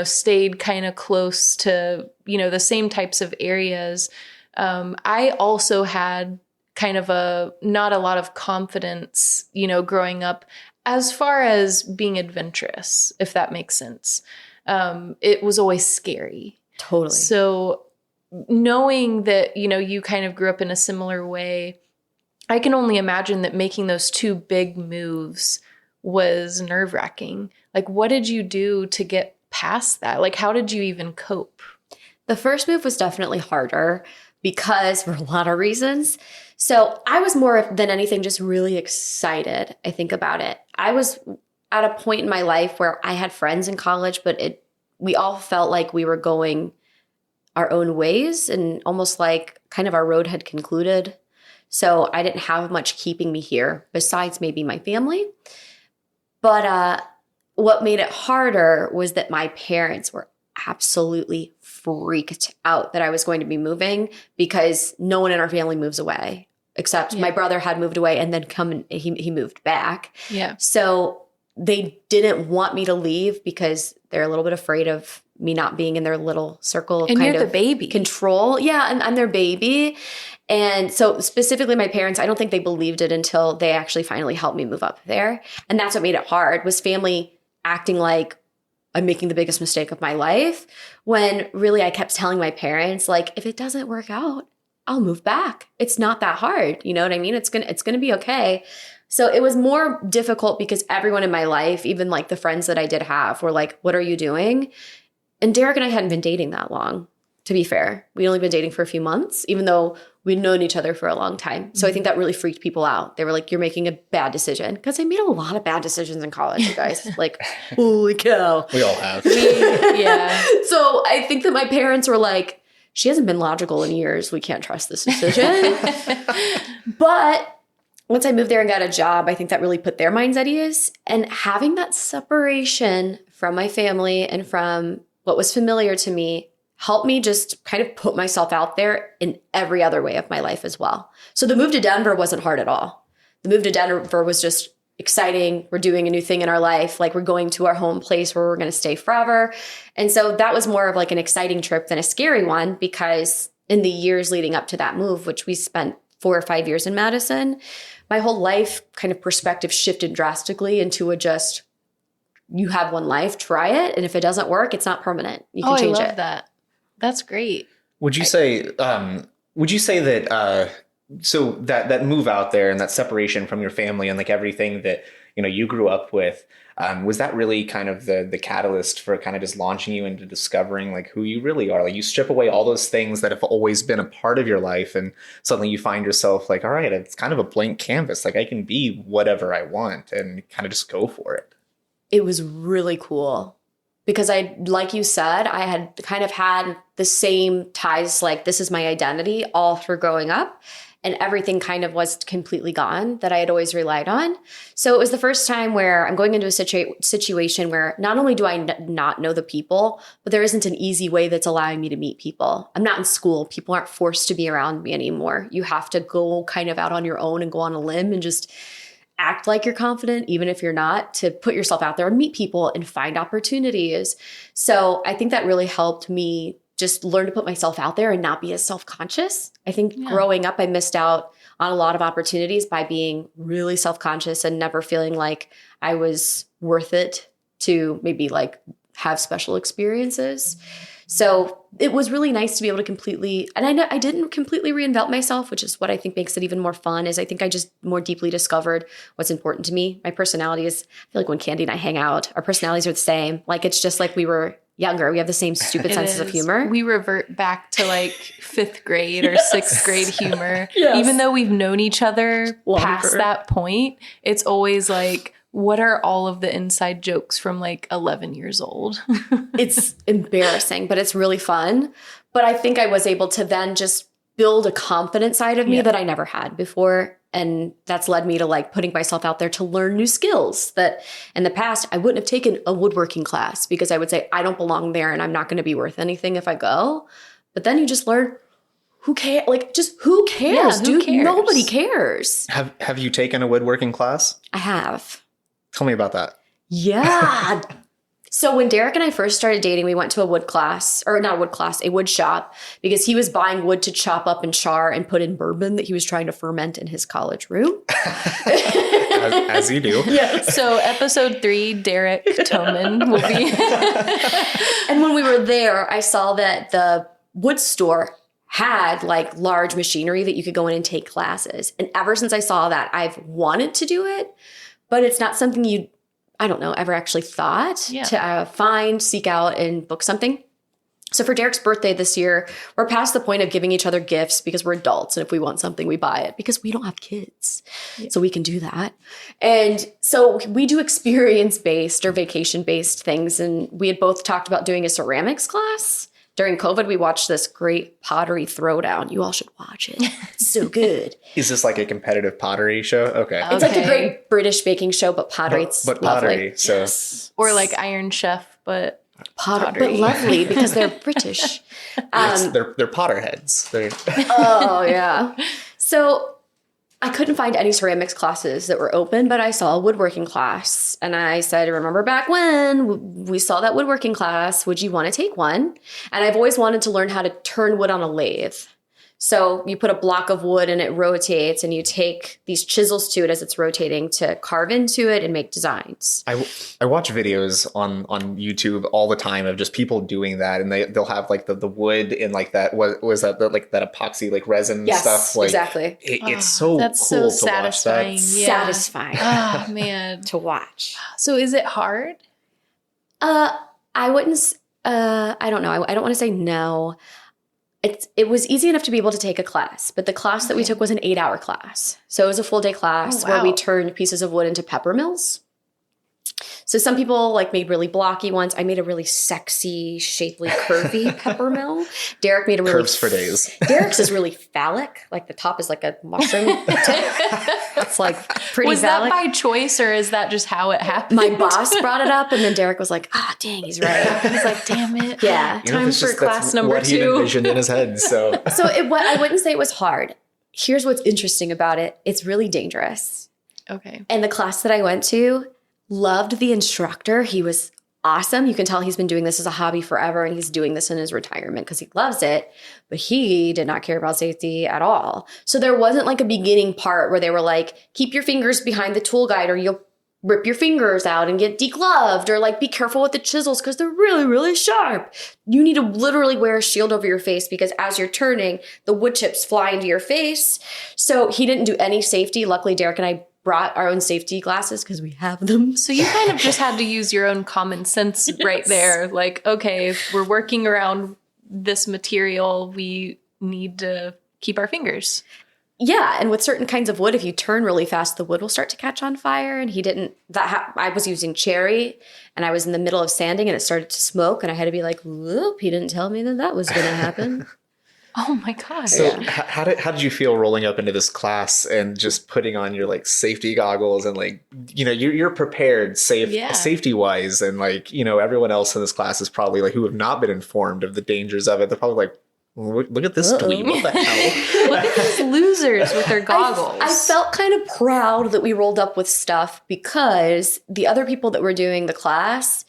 stayed kind of close to, the same types of areas. I also had kind of not a lot of confidence, growing up as far as being adventurous, if that makes sense. It was always scary. Totally. So knowing that, you kind of grew up in a similar way, I can only imagine that making those two big moves was nerve-wracking. Like, what did you do to get past that? Like, how did you even cope? The first move was definitely harder because for a lot of reasons. So I was more than anything just really excited, I think, about it. I was at a point in my life where I had friends in college, but we all felt like we were going our own ways and almost like kind of our road had concluded. So I didn't have much keeping me here besides maybe my family. But what made it harder was that my parents were absolutely freaked out that I was going to be moving because no one in our family moves away, except my brother had moved away and then he moved back. Yeah. So they didn't want me to leave because they're a little bit afraid of me not being in their little circle of and kind you're of the baby. Control. Yeah, and I'm their baby. And so specifically my parents, I don't think they believed it until they actually finally helped me move up there. And that's what made it hard, was family acting like I'm making the biggest mistake of my life, when really I kept telling my parents, like, if it doesn't work out, I'll move back. It's not that hard. You know what I mean? It's gonna be okay. So it was more difficult because everyone in my life, even like the friends that I did have, were like, what are you doing? And Derek and I hadn't been dating that long, to be fair. We'd only been dating for a few months, even though we'd known each other for a long time. So I think that really freaked people out. They were like, you're making a bad decision. Because I made a lot of bad decisions in college, you guys. Like, holy cow. We all have. Yeah. So I think that my parents were like, she hasn't been logical in years. We can't trust this decision. But once I moved there and got a job, I think that really put their minds at ease. And having that separation from my family and from what was familiar to me helped me just kind of put myself out there in every other way of my life as well. So the move to Denver wasn't hard at all. The move to Denver was just exciting. We're doing a new thing in our life. Like, we're going to our home place where we're going to stay forever. And so that was more of like an exciting trip than a scary one, because in the years leading up to that move, which we spent 4 or 5 years in Madison, my whole life kind of perspective shifted drastically into a just, you have one life, try it. And if it doesn't work, it's not permanent. You can change I love it. that. That's great. Would you say that so that move out there and that separation from your family and like everything that you grew up with, was that really kind of the catalyst for kind of just launching you into discovering like who you really are? Like, you strip away all those things that have always been a part of your life, and suddenly you find yourself like, all right, it's kind of a blank canvas. Like, I can be whatever I want and kind of just go for it. It was really cool because like you said, I had kind of had the same ties, like this is my identity all through growing up. And everything kind of was completely gone that I had always relied on. So it was the first time where I'm going into a situation where not only do I not know the people, but there isn't an easy way that's allowing me to meet people. I'm not in school. People aren't forced to be around me anymore. You have to go kind of out on your own and go on a limb and just act like you're confident, even if you're not, to put yourself out there and meet people and find opportunities. So I think that really helped me just learn to put myself out there and not be as self-conscious. I think growing up, I missed out on a lot of opportunities by being really self-conscious and never feeling like I was worth it to maybe like have special experiences. So it was really nice to be able to completely, and I know I didn't completely reinvent myself, which is what I think makes it even more fun, is I think I just more deeply discovered what's important to me. My personality is, I feel like when Candy and I hang out, our personalities are the same. Like, it's just like we were younger. We have the same stupid senses of humor. We revert back to like 5th grade or 6th grade humor. Yes. Even though we've known each other past that point, it's always like, what are all of the inside jokes from like 11 years old? It's embarrassing, but it's really fun. But I think I was able to then just build a confident side of me that I never had before. And that's led me to like putting myself out there to learn new skills that in the past I wouldn't have taken a woodworking class because I would say, I don't belong there and I'm not going to be worth anything if I go. But then you just learn, who cares? Like, just who cares, dude? Cares? Nobody cares. Have you taken a woodworking class? I have. Tell me about that. Yeah. So when Derek and I first started dating, we went to a wood class, or not a wood class, a wood shop, because he was buying wood to chop up and char and put in bourbon that he was trying to ferment in his college room. as you do. Yes. So episode 3, Derek Thomin will be. And when we were there, I saw that the wood store had like large machinery that you could go in and take classes. And ever since I saw that, I've wanted to do it, but it's not something you, I don't know, ever actually thought to find, seek out, and book something. So for Derek's birthday this year, we're past the point of giving each other gifts because we're adults. And if we want something, we buy it because we don't have kids. Yeah. So we can do that. And so we do experience-based or vacation-based things. And we had both talked about doing a ceramics class. During COVID, we watched this great pottery throwdown. You all should watch it. It's so good. Is this like a competitive pottery show? Okay. It's like the Great British Baking Show, but pottery. But pottery. Lovely. So. Yes. Or like Iron Chef, but pottery. But lovely because they're British. Yes, they're Potterheads. Oh, yeah. So I couldn't find any ceramics classes that were open, but I saw a woodworking class. And I said, remember back when we saw that woodworking class, would you want to take one? And I've always wanted to learn how to turn wood on a lathe. So you put a block of wood and it rotates, and you take these chisels to it as it's rotating to carve into it and make designs. I watch videos on YouTube all the time of just people doing that, and they'll have like the wood and like that was that like that epoxy like resin stuff. Like, exactly. It's so that's cool so to watch satisfying. that. Yeah. Satisfying. Oh man. To watch. So is it hard? I wouldn't. I don't know. I don't want to say no. It was easy enough to be able to take a class, but the class that we took was an 8-hour class. So it was a full day class where we turned pieces of wood into pepper mills. So some people like made really blocky ones. I made a really sexy, shapely, curvy pepper mill. Derek made a really Curves for days. Derek's is really phallic. Like the top is like a mushroom tip. It's like pretty Was phallic. that by choice or is that just how it happened? My boss brought it up, and then Derek was like, dang, he's right. He's like, damn it. Yeah. Time it's for just- class that's number what he 2. envisioned in his head. So So I wouldn't say it was hard. Here's what's interesting about it. It's really dangerous. Okay. And the class that I went to, loved the instructor. He was awesome. You can tell he's been doing this as a hobby forever, and he's doing this in his retirement because he loves it. But he did not care about safety at all. So there wasn't like a beginning part where they were like, keep your fingers behind the tool guide or you'll rip your fingers out and get degloved, or like be careful with the chisels because they're really, really sharp. You need to literally wear a shield over your face because as you're turning, the wood chips fly into your face. So he didn't do any safety. Luckily, Derek and I brought our own safety glasses because we have them. So you kind of just had to use your own common sense right there. Like, okay, if we're working around this material, we need to keep our fingers. Yeah, and with certain kinds of wood, if you turn really fast, the wood will start to catch on fire. And he didn't. I was using cherry, and I was in the middle of sanding, and it started to smoke, and I had to be like, "Whoop!" He didn't tell me that was going to happen. Oh my God. So how did you feel rolling up into this class and just putting on your like safety goggles and like, you know, you're prepared safety wise, and like, you know, everyone else in this class is probably like who have not been informed of the dangers of it. They're probably like, look at this dweeb. What the hell? Look at these losers with their goggles. I felt kind of proud that we rolled up with stuff because the other people that were doing the class,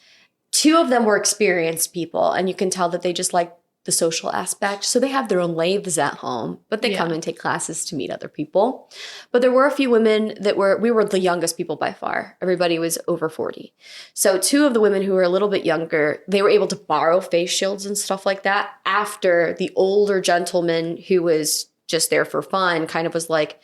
2 of them were experienced people, and you can tell that they just like the social aspect. So they have their own lathes at home, but they come and take classes to meet other people. But there were a few women we were the youngest people by far. Everybody was over 40. So 2 of the women who were a little bit younger, they were able to borrow face shields and stuff like that after the older gentleman who was just there for fun kind of was like,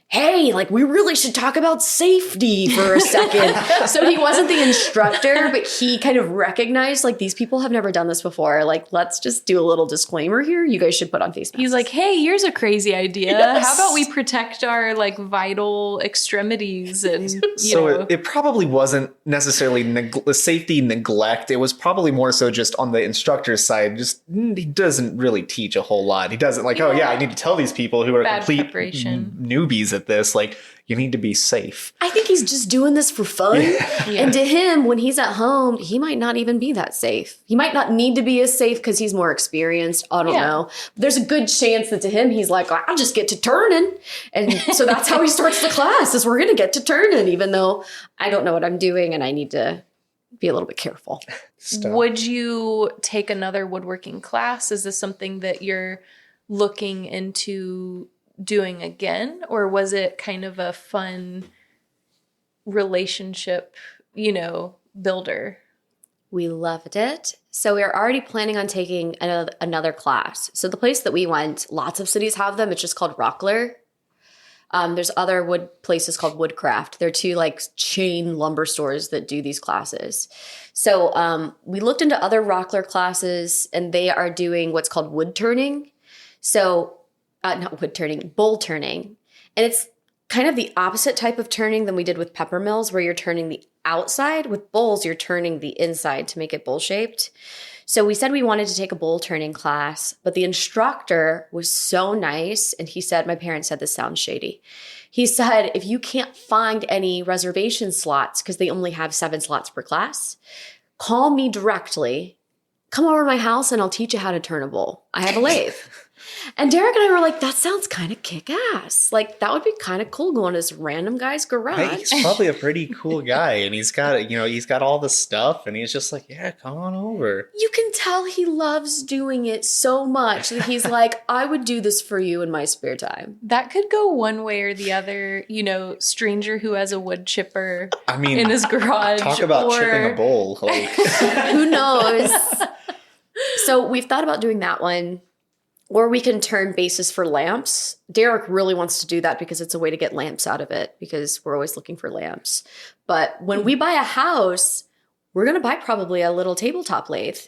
hey, like we really should talk about safety for a second. So he wasn't the instructor, but he kind of recognized like these people have never done this before. Like, let's just do a little disclaimer here. You guys should put on face masks. He's like, hey, here's a crazy idea. Yes. How about we protect our like vital extremities? And you So know. it probably wasn't necessarily safety neglect. It was probably more so just on the instructor's side. Just he doesn't really teach a whole lot. He doesn't like, oh yeah, I need to tell these people who are Bad complete preparation. newbies at this, like you need to be safe. I think he's just doing this for fun. Yeah. And to him, when he's at home, he might not even be that safe. He might not need to be as safe because he's more experienced. I don't know. But there's a good chance that to him, he's like, I'll just get to turning. And so that's how he starts the class is we're going to get to turning, even though I don't know what I'm doing and I need to be a little bit careful. Would you take another woodworking class? Is this something that you're looking into doing again, or was it kind of a fun relationship, you know, builder? We loved it. So we are already planning on taking another class. So the place that we went, lots of cities have them. It's just called Rockler. There's other wood places called Woodcraft. They're 2 like chain lumber stores that do these classes. So we looked into other Rockler classes, and they are doing what's called wood turning. So not wood turning, bowl turning. And it's kind of the opposite type of turning than we did with pepper mills, where you're turning the outside. With bowls, you're turning the inside to make it bowl shaped. So we said we wanted to take a bowl turning class, but the instructor was so nice. And he said, my parents said this sounds shady. He said, if you can't find any reservation slots, because they only have 7 slots per class, call me directly. Come over to my house and I'll teach you how to turn a bowl. I have a lathe. And Derek and I were like, that sounds kind of kick-ass. Like, that would be kind of cool going to this random guy's garage. Hey, he's probably a pretty cool guy, and he's got all the stuff, and he's just like, yeah, come on over. You can tell he loves doing it so much that he's like, I would do this for you in my spare time. That could go one way or the other, stranger who has a wood chipper I mean, in his garage. talk about chipping a bowl. Like, who knows? So we've thought about doing that one. Or we can turn bases for lamps. Derek really wants to do that because it's a way to get lamps out of it because we're always looking for lamps. But when we buy a house, we're going to buy probably a little tabletop lathe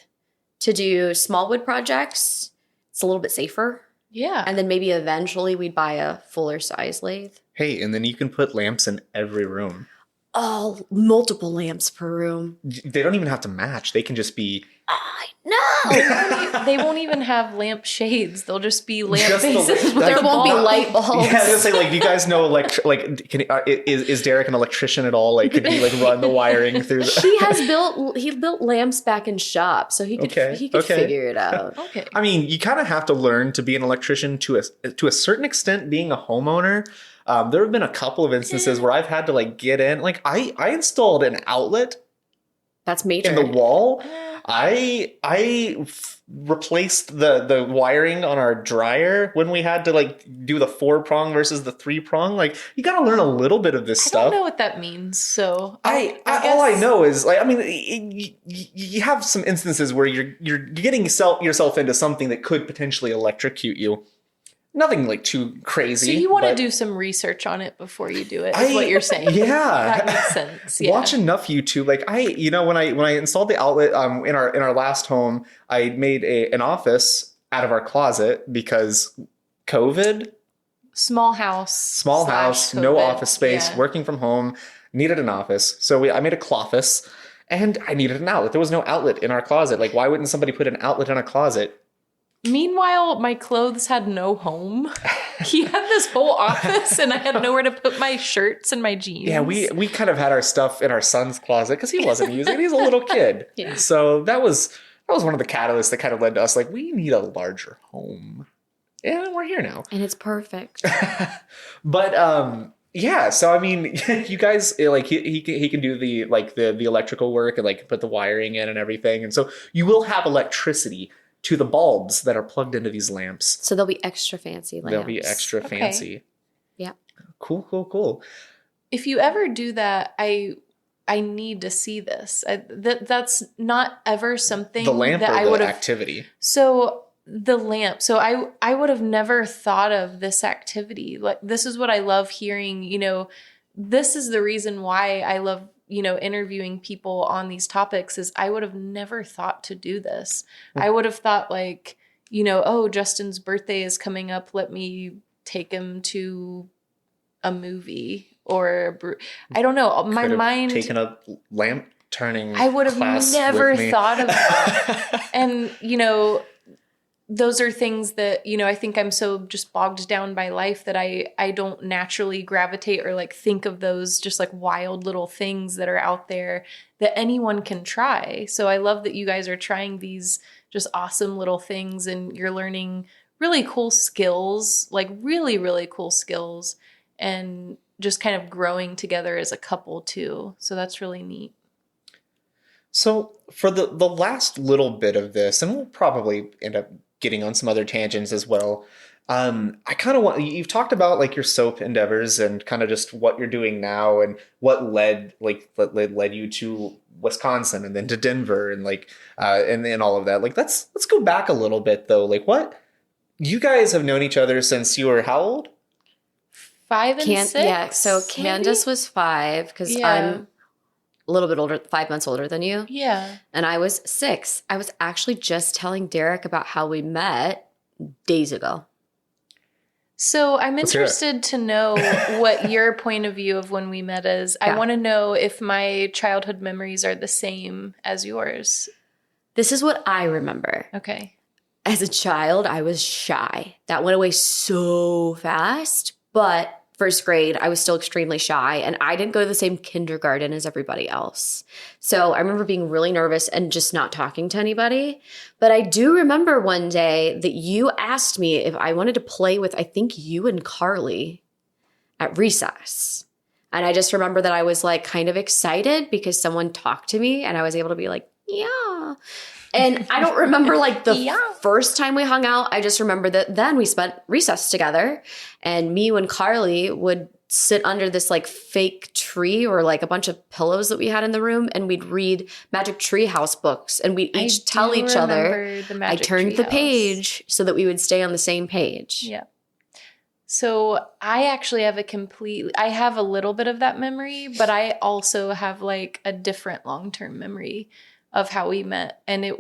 to do small wood projects. It's a little bit safer. Yeah. And then maybe eventually we'd buy a fuller size lathe. hey, and then you can put lamps in every room. Oh, multiple lamps per room. They don't even have to match. They can just be... I know. They won't even have lamp shades. They'll just be lamp Just the bases. lamp- There won't be light bulbs. Yeah, I was gonna say, like, do you guys know, is Derek an electrician at all? Like, could he, like, run the wiring through the... He built lamps back in shop, so he could figure it out. Okay. I mean, you kind of have to learn to be an electrician to a certain extent being a homeowner. There have been a couple of instances where I've had to, like, get in. Like, I installed an outlet That's major. in the wall. I replaced the wiring on our dryer when we had to, like, do the 4-prong versus the 3-prong. Like, you got to learn a little bit of this I stuff. don't know what that means, so I guess... all I know is, like, I mean, you have some instances where you're getting yourself into something that could potentially electrocute you. Nothing like too crazy. So you want to do some research on it before you do it, is what you're saying. Yeah. That makes sense. Yeah. Watch enough YouTube. Like, when I installed the outlet in our last home, I made an office out of our closet because COVID. Small house, No office space, yeah. working from home, needed an office. So I made a cloffice, and I needed an outlet. There was no outlet in our closet. Like, why wouldn't somebody put an outlet in a closet? Meanwhile, my clothes had no home. He had this whole office, and I had nowhere to put my shirts and my jeans. Yeah, we kind of had our stuff in our son's closet because he wasn't using it. He's a little kid. Yeah. So that was one of the catalysts that kind of led to us, like, we need a larger home. And we're here now. And it's perfect. But yeah, so I mean, you guys, like, he can do the electrical work and, like, put the wiring in and everything. And so you will have electricity to the bulbs that are plugged into these lamps. So they'll be extra fancy lamps. They'll be extra fancy. Yeah. Cool. If you ever do that, I need to see this. That's not ever something The lamp that or I the would have. activity? So the lamp. So I would have never thought of this activity. Like, this is what I love hearing. This is the reason why I love interviewing people on these topics, is I would have never thought to do this. I would have thought, like, oh, Justin's birthday is coming up. Let me take him to a movie or I don't know. My mind taken a lamp turning. I would have class never with me. thought of that. And, those are things that, I think I'm so just bogged down by life that I don't naturally gravitate or, like, think of those just, like, wild little things that are out there that anyone can try. So I love that you guys are trying these just awesome little things, and you're learning really cool skills, like really, really cool skills, and just kind of growing together as a couple too. So that's really neat. So for the last little bit of this, and we'll probably end up getting on some other tangents as well. I kind of want, you've talked about, like, your soap endeavors and kind of just what you're doing now and what led you to Wisconsin and then to Denver and, like, and then all of that. Like, let's go back a little bit though. Like, what, you guys have known each other since you were how old? 5 and 6? Yeah, so Kandace was 5 because I'm a little bit older, 5 months older than you. Yeah. And I was 6. I was actually just telling Derek about how we met days ago. So I'm interested to know what your point of view of when we met is. I want to know if my childhood memories are the same as yours. This is what I remember. Okay. As a child, I was shy. That went away so fast. But first grade, I was still extremely shy, and I didn't go to the same kindergarten as everybody else. So I remember being really nervous and just not talking to anybody. But I do remember one day that you asked me if I wanted to play with, I think, you and Carly at recess. And I just remember that I was like kind of excited because someone talked to me and I was able to be like, yeah. And I don't remember like the first time we hung out. I just remember that then we spent recess together, and me and Carly would sit under this like fake tree or like a bunch of pillows that we had in the room, and we'd read Magic Tree House books, and we'd each tell each other, I turned the page so that we would stay on the same page. Yeah. So I actually have I have a little bit of that memory, but I also have like a different long-term memory of how we met. And it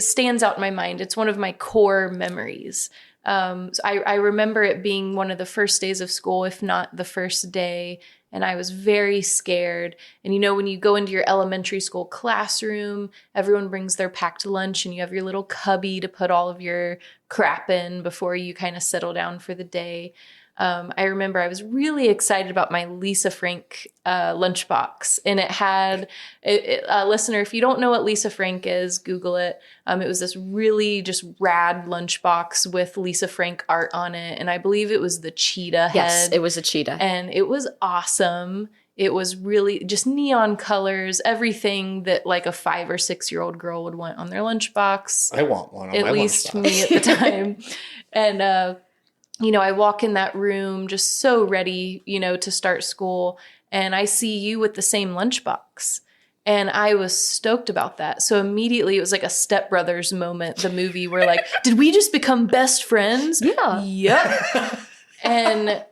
stands out in my mind. It's one of my core memories. So I remember it being one of the first days of school, if not the first day. And I was very scared. And you know, when you go into your elementary school classroom, everyone brings their packed lunch and you have your little cubby to put all of your crap in before you kind of settle down for the day. I remember I was really excited about my Lisa Frank lunchbox, and it had, listener, if you don't know what Lisa Frank is, Google it. It was this really just rad lunchbox with Lisa Frank art on it, and I believe it was the cheetah head. Yes, it was a cheetah. And it was awesome. It was really just neon colors, everything that like a 5 or 6 year old girl would want on their lunchbox. I want one on at my least lunchbox. Me at the time. And, you know, I walk in that room just so ready, you know, to start school, and I see you with the same lunchbox. And I was stoked about that. So immediately it was like a Step Brothers moment, the movie where like, did we just become best friends? Yeah. Yep. And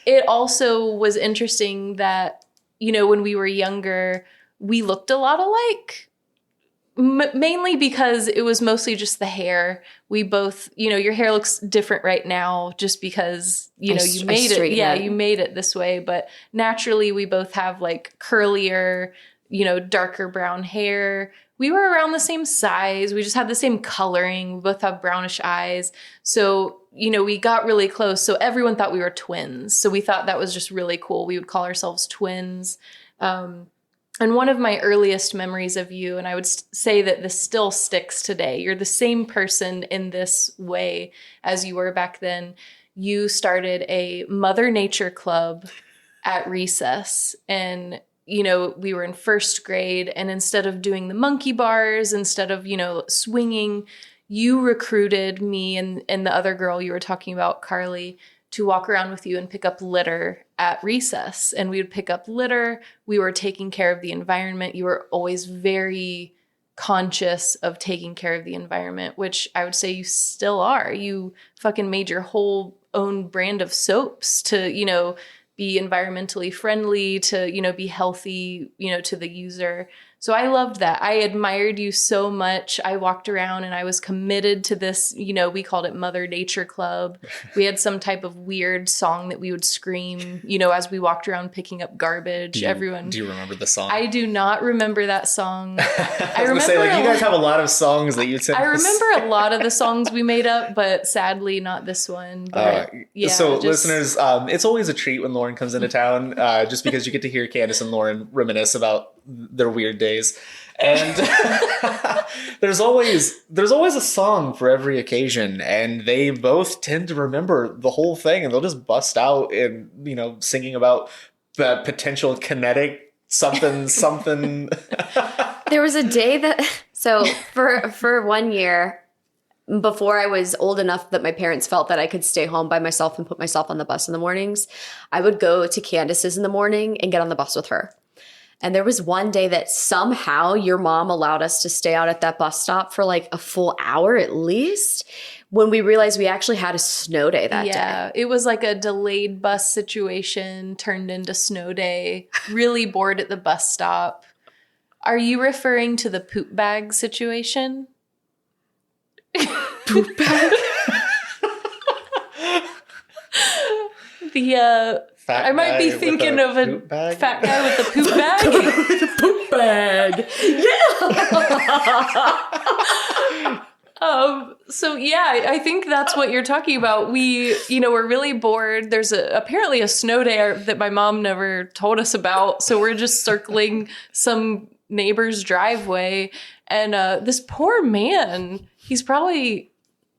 it also was interesting that, you know, when we were younger, we looked a lot alike. Mainly because it was mostly just the hair. We both, you know, your hair looks different right now just because, you know, you made it. Yeah, you made it this way. But naturally, we both have like curlier, you know, darker brown hair. We were around the same size. We just had the same coloring. We both have brownish eyes. So, you know, we got really close. So everyone thought we were twins. So we thought that was just really cool. We would call ourselves twins. And one of my earliest memories of you, and I would say that this still sticks today, you're the same person in this way as you were back then. You started a Mother Nature club at recess, and, you know, we were in first grade, and instead of doing the monkey bars, instead of, you know, swinging, you recruited me and the other girl you were talking about, Carly, to walk around with you and pick up litter at recess. And we would pick up litter. We were taking care of the environment. You were always very conscious of taking care of the environment, which I would say you still are. You fucking made your whole own brand of soaps to, you know, be environmentally friendly, to, you know, be healthy, you know, to the user. So I loved that. I admired you so much. I walked around and I was committed to this, you know, we called it Mother Nature Club. We had some type of weird song that we would scream, you know, as we walked around picking up garbage. Do you remember the song? I do not remember that song. I remember say, like, you guys have a lot of songs that you said. I remember a lot of the songs we made up, but sadly not this one. But listeners, it's always a treat when Lauren comes into town, just because you get to hear Kandace and Lauren reminisce about their weird days. And there's always a song for every occasion, and they both tend to remember the whole thing, and they'll just bust out and, you know, singing about the potential kinetic something. There was a day that, so for 1 year, before I was old enough that my parents felt that I could stay home by myself and put myself on the bus in the mornings, I would go to Kandace's in the morning and get on the bus with her. And there was one day that somehow your mom allowed us to stay out at that bus stop for like a full hour at least, when we realized we actually had a snow day that day. Yeah, it was like a delayed bus situation turned into snow day. Really bored at the bus stop. Are you referring to the poop bag situation? Poop bag? I might be thinking of a fat guy with a poop bag. With a poop bag. Yeah. So yeah, I think that's what you're talking about. We're really bored. There's apparently a snow day that my mom never told us about. So we're just circling some neighbor's driveway, and this poor man, he's probably,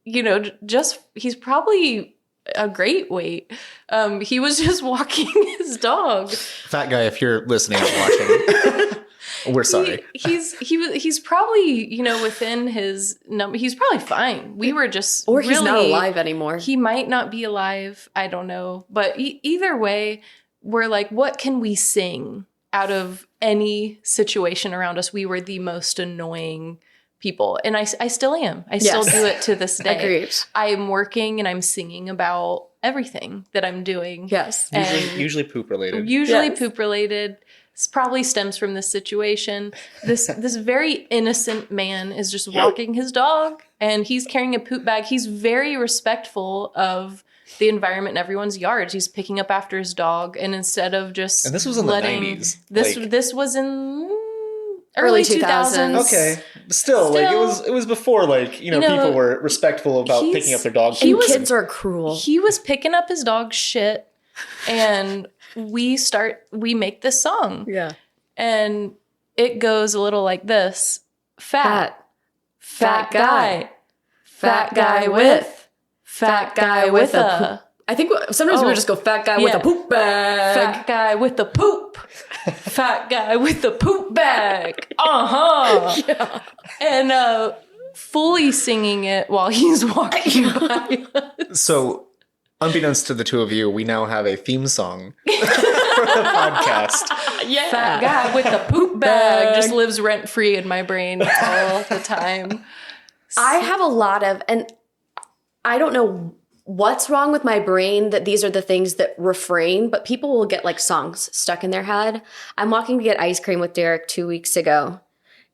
he's probably a great weight. He was just walking his dog. Fat guy, if you're listening and watching. We're sorry. He's probably, within his number. He's probably fine. We were just or he's not alive anymore. He might not be alive. I don't know. But either way, we're like, what can we sing out of any situation around us? We were the most annoying people. And I still am. I still do it to this day. Agreed. I'm working and I'm singing about everything that I'm doing. Yes. Usually poop related. Usually poop related. This probably stems from this situation. This very innocent man is just walking his dog and he's carrying a poop bag. He's very respectful of the environment in everyone's yards. He's picking up after his dog, and instead of just and this was in the 90s. This was in early 2000s. Okay, still, like it was before people were respectful about picking up their dogs. Kids are cruel. He was picking up his dog's shit, and we make this song. Yeah. And it goes a little like this. Fat guy with a. I think sometimes we would just go fat guy with a poop bag. Fat guy with the poop. Fat guy with the poop bag. Uh-huh. Yeah. And fully singing it while he's walking by us. So, unbeknownst to the two of you, we now have a theme song for the podcast. Yeah. Fat guy with the poop bag just lives rent-free in my brain all the time. I have a lot of, and I don't know what's wrong with my brain that these are the things that refrain, but people will get like songs stuck in their head. I'm walking to get ice cream with Derek 2 weeks ago,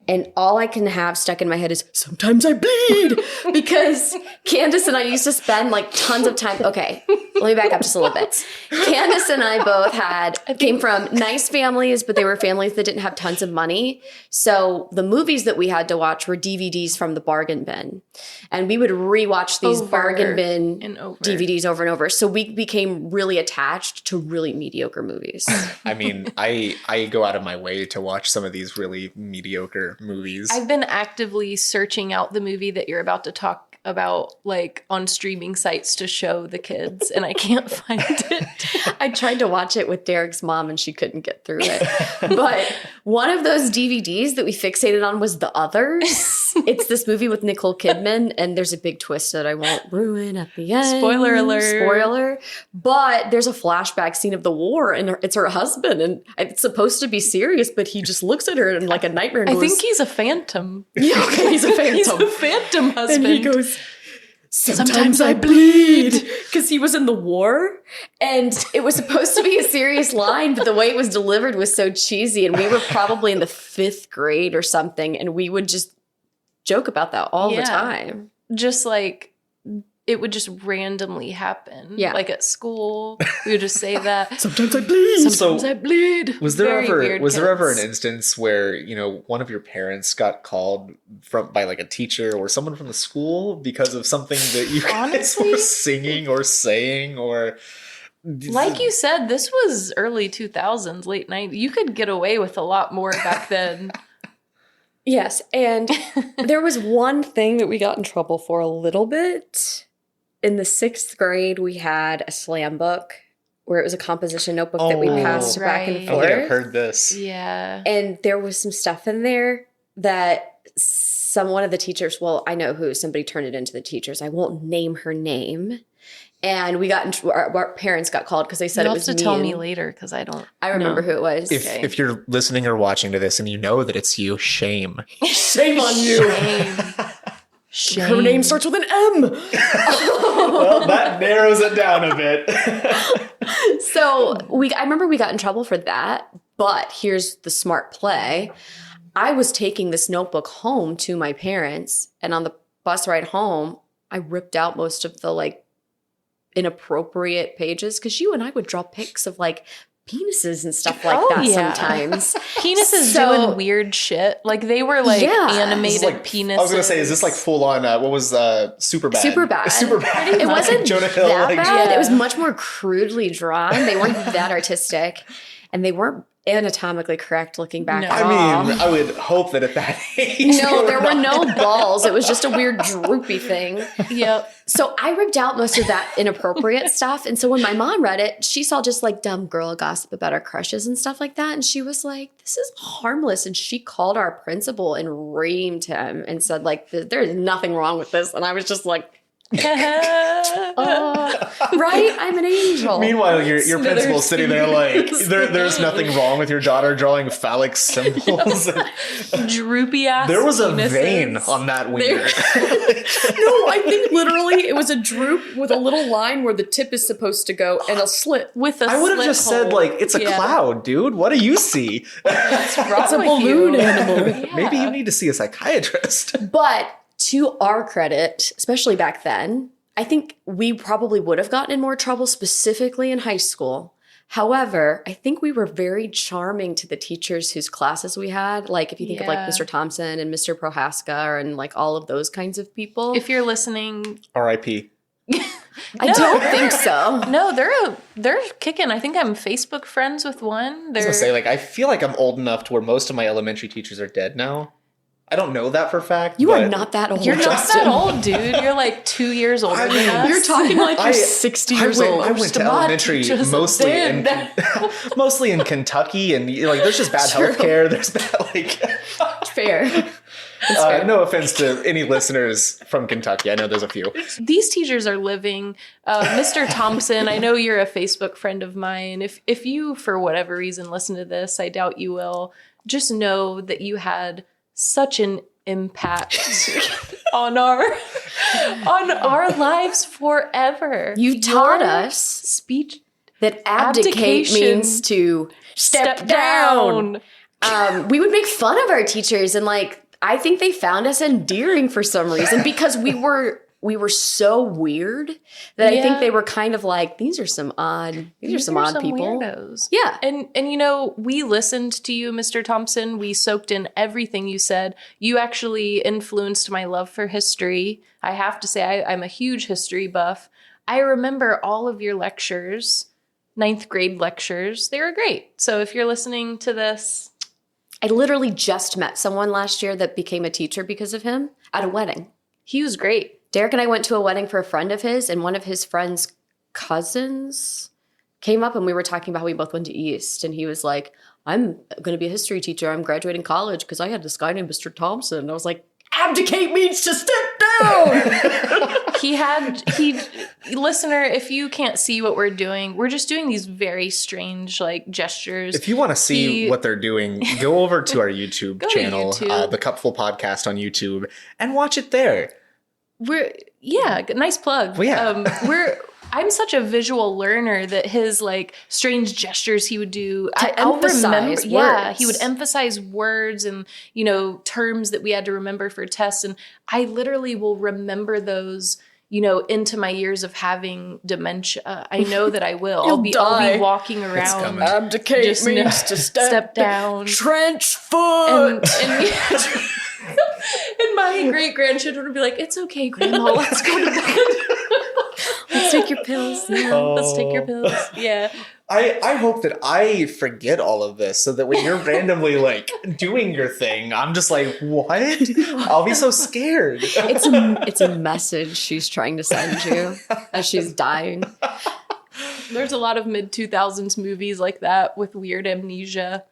and all I can have stuck in my head is, sometimes I bleed, because Kandace and I used to spend like tons of time. Okay, let me back up just a little bit. Kandace and I both came from nice families, but they were families that didn't have tons of money. So the movies that we had to watch were DVDs from the bargain bin. And we would rewatch these bargain bin DVDs over and over. So we became really attached to really mediocre movies. I mean, I go out of my way to watch some of these really mediocre movies. I've been actively searching out the movie that you're about to talk about, like on streaming sites to show the kids, and I can't find it. I tried to watch it with Derek's mom and she couldn't get through it. But one of those DVDs that we fixated on was The Others. It's this movie with Nicole Kidman, and there's a big twist that I won't ruin at the end. Spoiler alert. Spoiler. But there's a flashback scene of the war, and it's her husband, and it's supposed to be serious, but he just looks at her in like a nightmare and I goes, think he's a phantom. Yeah, okay, he's a phantom. He's a phantom husband. And he goes, sometimes I bleed, because he was in the war, and it was supposed to be a serious line, but the way it was delivered was so cheesy, and we were probably in the 5th grade or something, and we would just joke about that all the time. Just like it would just randomly happen. Yeah. Like at school, we would just say that. Sometimes I bleed. Sometimes I bleed. Was there ever an instance where, one of your parents got called by like a teacher or someone from the school because of something that you guys were singing or saying, or like you said, this was early 2000s, late 90s. You could get away with a lot more back then. Yes, and there was one thing that we got in trouble for a little bit. In the 6th grade, we had a slam book where it was a composition notebook that we passed back and forth. I think I've heard this. Yeah. And there was some stuff in there that one of the teachers, well, I know who, somebody turned it into the teachers. I won't name her name. And we got our parents got called because they said it was me. You'll have to tell me later because I don't remember who it was. If you're listening or watching to this and you know that it's you, shame. Shame on you. Shame. Her name starts with an M. Well, that narrows it down a bit. So I remember we got in trouble for that, but here's the smart play. I was taking this notebook home to my parents, and on the bus ride home, I ripped out most of the like inappropriate pages, because you and I would draw pics of like penises and stuff like Oh, that yeah. sometimes. Penises doing weird shit. Like they were like animated Like, penises. I was gonna say, is this like full on? What was Super Bad? Super Bad. Super Bad. It wasn't Jonah Hill, that like, bad. Yeah. It was much more crudely drawn. They weren't that artistic, and they weren't anatomically correct looking back No. at I all. mean, I would hope that at that age. No, there were not. no balls. It was just a weird droopy thing. Yep. So I ripped out most of that inappropriate stuff. And so when my mom read it, she saw just like dumb girl gossip about our crushes and stuff like that. And she was like, this is harmless. And she called our principal and reamed him and said like, there's nothing wrong with this. And I was just like, right? I'm an angel. Meanwhile, your principal's sitting there like, penis. there's nothing wrong with your daughter drawing phallic symbols. Droopy ass. There was a penises. vein on that wiener. No, I think literally it was a droop with a little line where the tip is supposed to go and a slit. With a I would have slit just said hole. like, it's a Yeah. cloud, dude. What do you see? What's wrong It's a with balloon you? animal. Yeah. Maybe you need to see a psychiatrist. But to our credit, especially back then, I think we probably would have gotten in more trouble, specifically in high school. However, I think we were very charming to the teachers whose classes we had. Like if you think of like Yeah. Mr. Thompson and Mr. Prohaska and like all of those kinds of people. If you're listening, R.I.P. I don't think so. no, they're kicking. I think I'm Facebook friends with one. I was They're gonna say, like, I feel like I'm old enough to where most of my elementary teachers are dead now. I don't know that for a fact. You are but not that old. you're not Justin. that old, dude. You're like 2 years older I than mean, us. You're talking like you're I- 60 years old. I went to My elementary teachers mostly in dead. mostly in Kentucky, and like there's just bad True. healthcare. There's bad like. Fair. That's fair. No offense to any listeners from Kentucky. I know there's a few. These teachers are living. Mr. Thompson, I know you're a Facebook friend of mine. If you, for whatever reason, listen to this, I doubt you will. Just know that you had such an impact on our lives forever. You taught Your us speech that abdicate abdication. means to step down. We would make fun of our teachers, and like I think they found us endearing for some reason because we were so weird that I think Yeah. they were kind of like, these are some odd people. Weirdos. Yeah. And you know, we listened to you, Mr. Thompson. We soaked in everything you said. You actually influenced my love for history. I have to say, I'm a huge history buff. I remember all of your lectures, 9th grade lectures. They were great. So if you're listening to this, I literally just met someone last year that became a teacher because of him at a wedding. he was great. Derek and I went to a wedding for a friend of his, and one of his friend's cousins came up and we were talking about how we both went to East, and he was like, I'm going to be a history teacher. I'm graduating college because I had this guy named Mr. Thompson. And I was like, abdicate means to step down. Listener, if you can't see what we're doing, we're just doing these very strange like gestures. If you want to see what they're doing, go over to our YouTube Go to channel, YouTube. the Cupful Podcast on YouTube, and watch it there. Nice plug. Well, yeah. I'm such a visual learner that his like strange gestures he would do. To I'll emphasize remember. Yeah, words. he would emphasize words and terms that we had to remember for tests, and I literally will remember those. Into my years of having dementia, I know that I will. I'll be walking around. coming. Abdicate Just means to step down. Trench foot. And my great grandchildren would be like, "It's okay, Grandma. Let's go to bed. Let's take your pills. Let's take your pills." Yeah. I hope that I forget all of this so that when you're randomly like doing your thing, I'm just like, what? I'll be so scared. It's a message she's trying to send you as she's dying. There's a lot of mid-2000s movies like that with weird amnesia.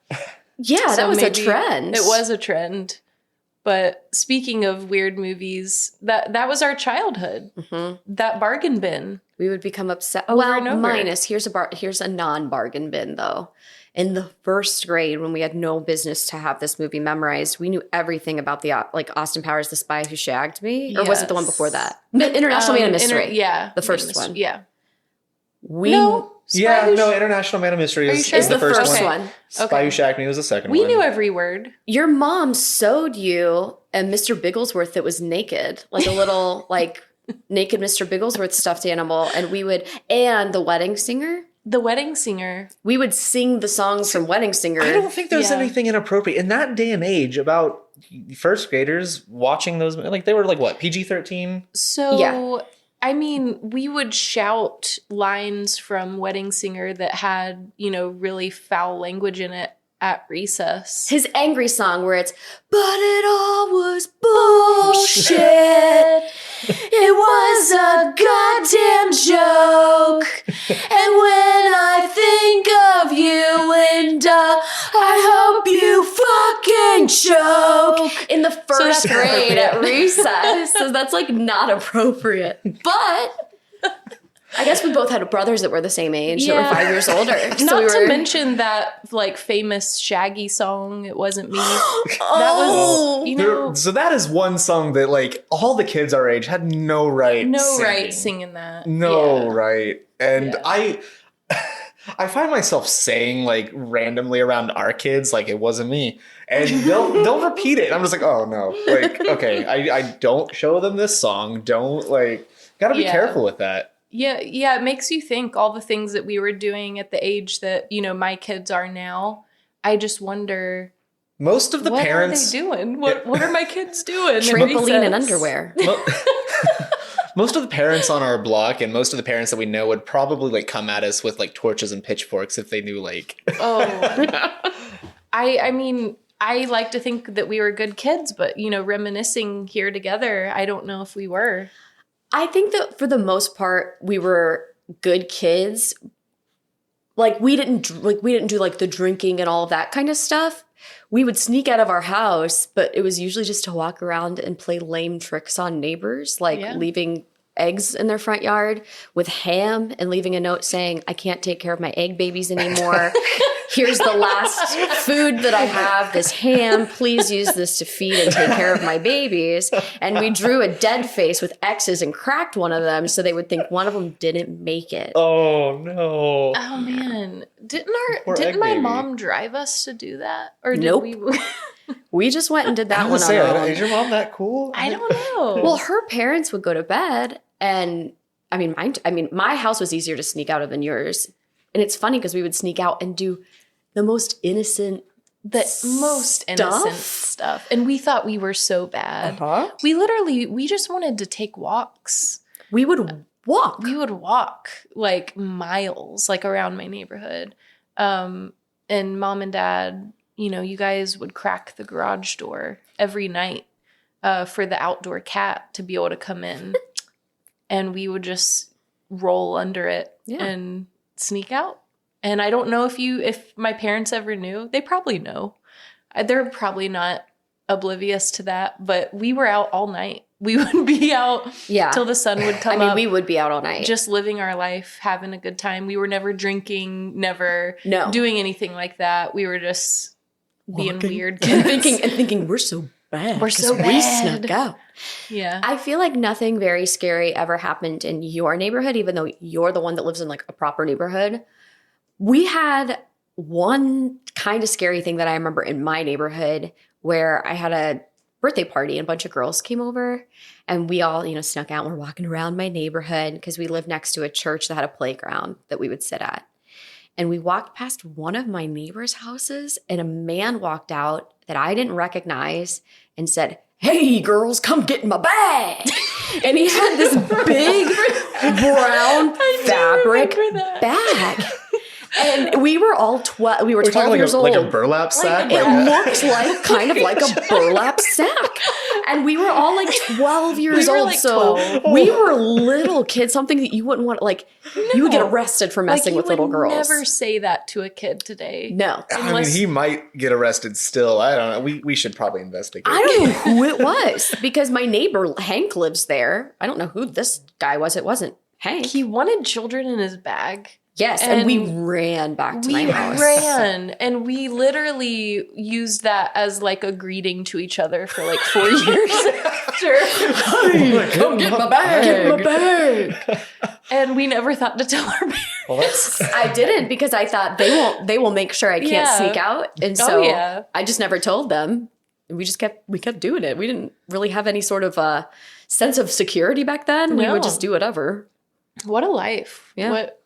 Yeah, So that was a maybe trend. It was a trend. But speaking of weird movies, that was our childhood. Mm-hmm. That bargain bin. We would become upset. Over Well, and over. minus here's a non-bargain bin though. In the first grade, when we had no business to have this movie memorized, we knew everything about the Austin Powers, The Spy Who Shagged Me, or was it the one Yes. before that? International Man of Mystery. The first one. Yeah. International Man of Mystery Are you is, sure? is the first Okay. one. Spy Who Shagged Me was the second We one. knew every word. Your mom sewed you a Mr. Bigglesworth that was naked, like a little naked Mr. Bigglesworth stuffed animal, and the wedding singer. The Wedding Singer. We would sing the songs from Wedding Singer. I don't think there's Yeah. anything inappropriate in that day and age about first graders watching those. Like they were like what, PG-13? So, Yeah. I mean, we would shout lines from Wedding Singer that had, you know, really foul language in it at recess. His angry song where it's, but it all was bullshit. It was a goddamn joke. And when I think of you, Linda, I hope you fucking choke. In the first that's grade at recess. So that's like not appropriate. But I guess we both had brothers that were the same age, that were 5 years older. So Not we to were, mention that like famous Shaggy song, It Wasn't Me. That Oh. was, you know, So that is one song that like all the kids our age had no right no singing. right singing that. No Yeah. right. And Yeah. I find myself saying like randomly around our kids, like it wasn't me. And they'll repeat it. And I'm just like, oh no. Like, okay, I don't show them this song. Don't like gotta be Yeah. careful with that. Yeah, it makes you think all the things that we were doing at the age that, you know, my kids are now. I just wonder, Most of the what parents are they doing? What are my kids doing? at trampoline and recess? underwear. Most of the parents on our block and most of the parents that we know would probably like come at us with like torches and pitchforks if they knew like Oh, I mean, I like to think that we were good kids, but, you know, reminiscing here together, I don't know if we were. I think that for the most part, we were good kids. Like we didn't do like the drinking and all of that kind of stuff. We would sneak out of our house, but it was usually just to walk around and play lame tricks on neighbors, like Yeah. leaving eggs in their front yard with ham and leaving a note saying, I can't take care of my egg babies anymore. Here's the last food that I have, this ham. Please use this to feed and take care of my babies. And we drew a dead face with X's and cracked one of them so they would think one of them didn't make it. oh no. Oh man, didn't Poor egg my baby. mom drive us to do that, or did Nope. we? We just went and did that I one was on say, our own. is your mom that cool? I don't know. Well, her parents would go to bed, and my house was easier to sneak out of than yours. And it's funny because we would sneak out and do the most innocent, the most innocent stuff, and we thought we were so bad. Huh? We just wanted to take walks. We would walk. We would walk like miles, like around my neighborhood. And mom and dad, you know, you guys would crack the garage door every night for the outdoor cat to be able to come in. And we would just roll under it and sneak out. And I don't know if my parents ever knew. They probably know. They're probably not oblivious to that, but we were out all night. We would be out till the sun would come up. we would be out all night. Just living our life, having a good time. We were never drinking, never No. doing anything like that. We were just being Walking. weird and kids. thinking we're so bad. We're so 'cause we bad. snuck out. Yeah. I feel like nothing very scary ever happened in your neighborhood, even though you're the one that lives in like a proper neighborhood. We had one kind of scary thing that I remember in my neighborhood where I had a birthday party and a bunch of girls came over and we all, you know, snuck out and we're walking around my neighborhood because we lived next to a church that had a playground that we would sit at. And we walked past one of my neighbors' houses and a man walked out that I didn't recognize and said, "Hey girls, come get in my bag." And he had this big brown fabric bag. And we were all 12. We were 12 years old. Like a burlap sack? It looked like kind of like a burlap sack. And we were all like 12 years were old. like so 12. we were little kids, something that you wouldn't want, like, you would get arrested for messing with little girls. Never say that to a kid today. No. I mean, Unless- he might get arrested still. I don't know. We should probably investigate. I don't know who it was because my neighbor Hank lives there. I don't know who this guy was. It wasn't Hank. He wanted children in his bag. Yes, and we And ran back to my We house. ran, and we literally used that as like a greeting to each other for like 4 years after. Come get my bag. Get my bag. And we never thought to tell our parents. Well, that's I didn't because I thought they will make sure I can't Yeah. sneak out. And so yeah. I just never told them. And we kept doing it. We didn't really have any sort of sense of security back then. We No. would just do whatever. What a life. Yeah. What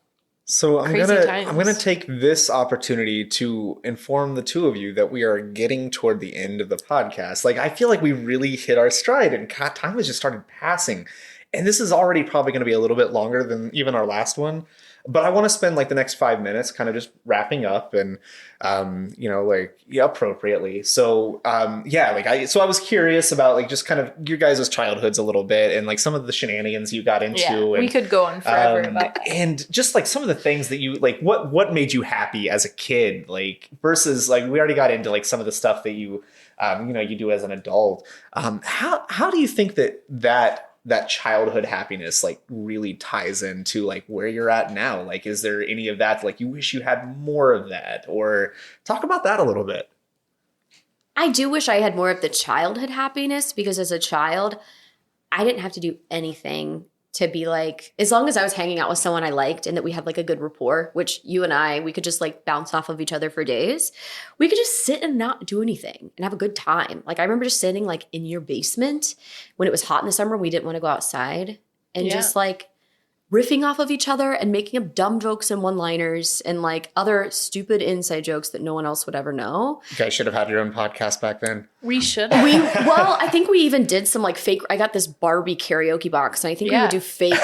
So Crazy I'm gonna times. take this opportunity to inform the two of you that we are getting toward the end of the podcast. Like I feel like we really hit our stride and time has just started passing. And this is already probably going to be a little bit longer than even our last one. But I want to spend like the next 5 minutes kind of just wrapping up and like yeah, appropriately. So so I was curious about like just kind of your guys' childhoods a little bit and like some of the shenanigans you got into. Yeah, we and could go on forever about that. and just like some of the things that you like what made you happy as a kid, like versus like we already got into like some of the stuff that you you do as an adult. How do you think that childhood happiness like really ties into like where you're at now? Like is there any of that like you wish you had more of that, or talk about that a little bit? I do wish I had more of the childhood happiness because as a child, I didn't have to do anything to be like, as long as I was hanging out with someone I liked and that we had like a good rapport, which you and I, we could just like bounce off of each other for days. We could just sit and not do anything and have a good time. Like I remember just sitting like in your basement when it was hot in the summer, we didn't want to go outside and just like riffing off of each other and making up dumb jokes and one-liners and like other stupid inside jokes that no one else would ever know. You guys should have had your own podcast back then. We should. I think we even did some like fake. I got this Barbie karaoke box, and I think we would do fake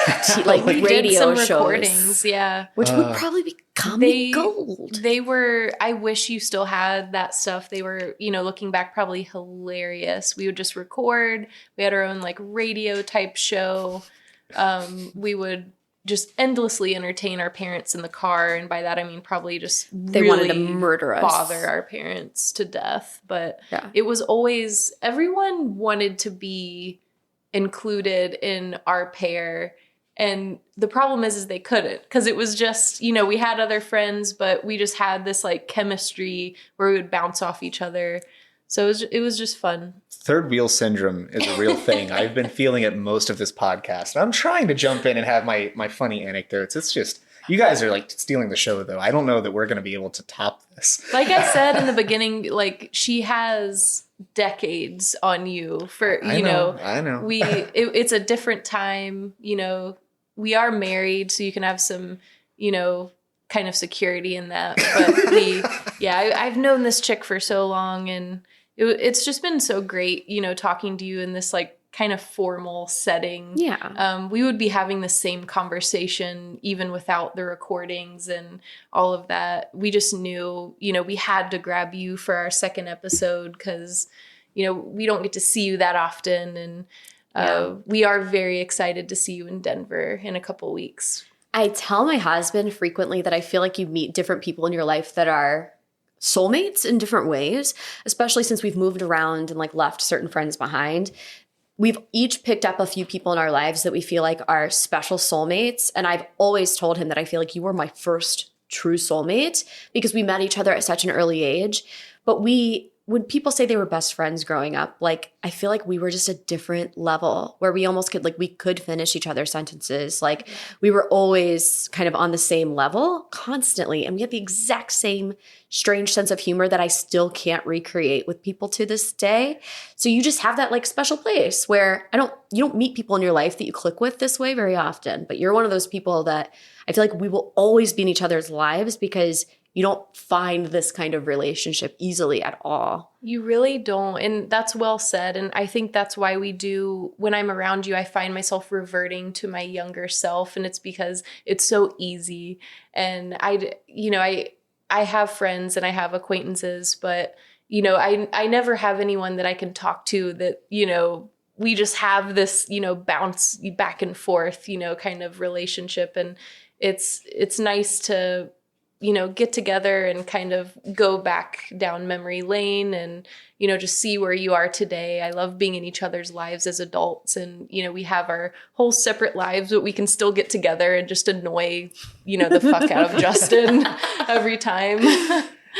like we radio did some shows, recordings, yeah, which would probably be comedy gold. They were. I wish you still had that stuff. They were, looking back, probably hilarious. We would just record. We had our own like radio type show. We would just endlessly entertain our parents in the car, and by that I mean probably just they really wanted to murder us, bother our parents to death. But yeah. It was always everyone wanted to be included in our pair, and the problem is they couldn't because it was just we had other friends, but we just had this like chemistry where we would bounce off each other. So it was just fun. Third wheel syndrome is a real thing. I've been feeling it most of this podcast. I'm trying to jump in and have my funny anecdotes. It's just, you guys are like stealing the show though. I don't know that we're going to be able to top this. Like I said in the beginning, like she has decades on you for, I know. It's a different time, we are married, so you can have some, kind of security in that. But I've known this chick for so long, and it's just been so great, talking to you in this like kind of formal setting. Yeah. We would be having the same conversation even without the recordings and all of that. We just knew, we had to grab you for our second episode because, we don't get to see you that often. And we are very excited to see you in Denver in a couple weeks. I tell my husband frequently that I feel like you meet different people in your life that are soulmates in different ways, especially since we've moved around and like left certain friends behind. We've each picked up a few people in our lives that we feel like are special soulmates. And I've always told him that I feel like you were my first true soulmate because we met each other at such an early age. But when people say they were best friends growing up, like I feel like we were just a different level where we almost could we could finish each other's sentences. Like we were always kind of on the same level constantly. And we had the exact same strange sense of humor that I still can't recreate with people to this day. So you just have that like special place where you don't meet people in your life that you click with this way very often, but you're one of those people that I feel like we will always be in each other's lives because you don't find this kind of relationship easily at all. You really don't. And that's well said. And I think that's why when I'm around you, I find myself reverting to my younger self. And it's because it's so easy. And I have friends and I have acquaintances, but, I never have anyone that I can talk to that, we just have this, bounce back and forth, kind of relationship. And it's nice to get together and kind of go back down memory lane and, just see where you are today. I love being in each other's lives as adults, and, we have our whole separate lives, but we can still get together and just annoy, the fuck out of Justin every time.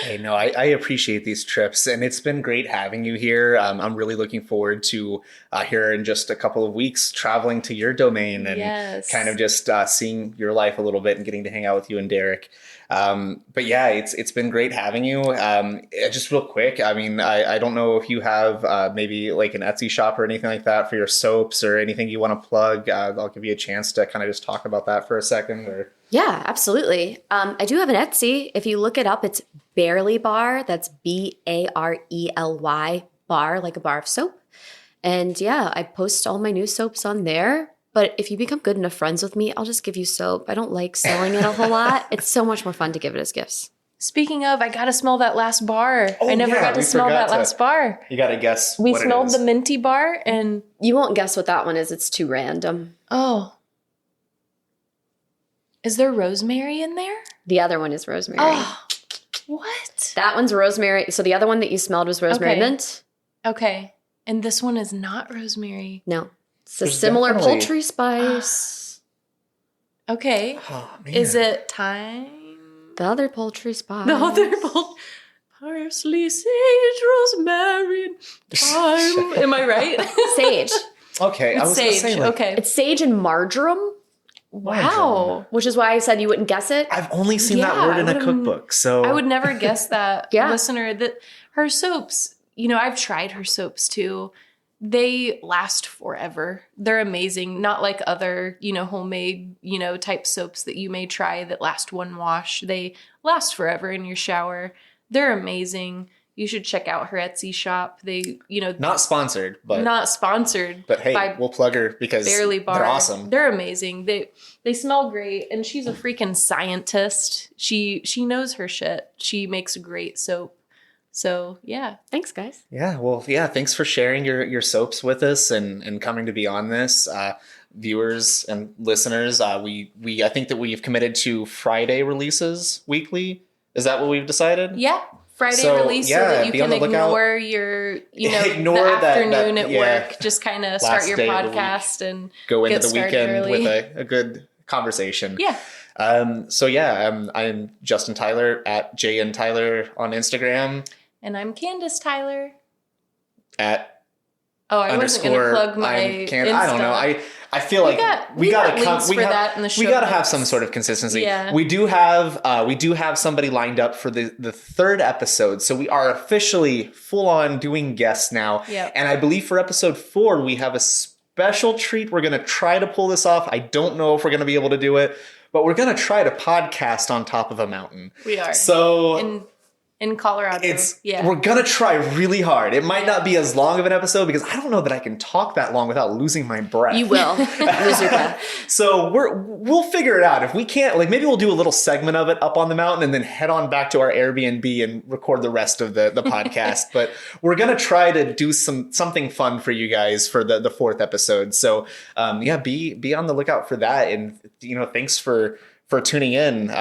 Hey, no, I appreciate these trips, and it's been great having you here. I'm really looking forward to here in just a couple of weeks traveling to your domain and kind of just seeing your life a little bit and getting to hang out with you and Derek. But yeah, it's been great having you. Just real quick, I mean, I don't know if you have maybe like an Etsy shop or anything like that for your soaps or anything you want to plug. I'll give you a chance to kind of just talk about that for a second. Yeah, absolutely. I do have an Etsy. If you look it up, it's Barely Bar. That's Barely bar, like a bar of soap. And yeah, I post all my new soaps on there. But if you become good enough friends with me, I'll just give you soap. I don't like selling it a whole lot. It's so much more fun to give it as gifts. Speaking of, I got to smell that last bar. Oh, I never yeah, got to we smell forgot that last bar. You got to guess We what it smelled is. the minty bar and You won't guess what that one is. It's too random. oh. Is there rosemary in there? The other one is rosemary. Oh. What? That one's rosemary. So the other one that you smelled was rosemary Okay. mint. Okay. And this one is not rosemary. No. It's a There's similar definitely- poultry spice. Okay. Oh, man. Is it thyme? The other poultry spice. No, they're both parsley, sage, rosemary, and thyme. Am I right? Sage. Okay, I It's was going to sage. say, like, Okay. It's sage and marjoram, Wow. which is why I said you wouldn't guess it. I've only seen that Yeah, word in I a would've- cookbook, so I would never guess that, Yeah. listener, that her soaps, I've tried her soaps too. They last forever. They're amazing. Not like other, homemade, type soaps that you may try that last one wash. They last forever in your shower. They're amazing. You should check out her Etsy shop. They, not sponsored, but not sponsored. but hey, by we'll plug her because Barely Bar. they're awesome. They're amazing. They smell great, and she's a freaking scientist. She knows her shit. She makes great soap. So yeah. Thanks, guys. Yeah, well, yeah, thanks for sharing your soaps with us and coming to be on this. Viewers and listeners, we I think that we've committed to Friday releases weekly. Is that what we've decided? Yeah. Friday So, release yeah, so that you be on can the lookout. ignore your, Ignore the that- afternoon that- at yeah. work. Just kind of start Last your day of the week. podcast and Go into get the started weekend early. with a good conversation. yeah. I'm Justin Tyler at JN Tyler on Instagram And I'm Kandace Tyler. at Oh, I wasn't going to plug my Insta. I don't know. I feel like we got links for that in the show we got to have notes. some sort of consistency. Yeah. We do have somebody lined up for the third episode, so we are officially full on doing guests now. Yep. And I believe for episode 4 we have a special treat. We're going to try to pull this off. I don't know if we're going to be able to do it, but we're going to try to podcast on top of a mountain. We are. So in Colorado. we're gonna try really hard. It might not be as long of an episode because I don't know that I can talk that long without losing my breath. You will lose your breath. So we'll figure it out. If we can't, like, maybe we'll do a little segment of it up on the mountain and then head on back to our Airbnb and record the rest of the podcast. But we're gonna try to do something fun for you guys for the 4th episode. So be on the lookout for that. And thanks for tuning in.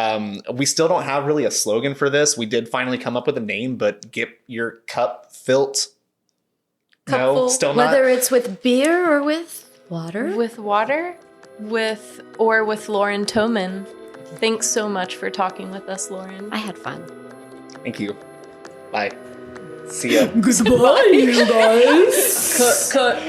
We still don't have really a slogan for this. We did finally come up with a name, but get your cup filled. No, Cupful. still not. Whether it's with beer or with water. With water, with Lauren Thomin. Thanks so much for talking with us, Lauren. I had fun. Thank you. Bye. See ya. Goodbye, you guys. Cut.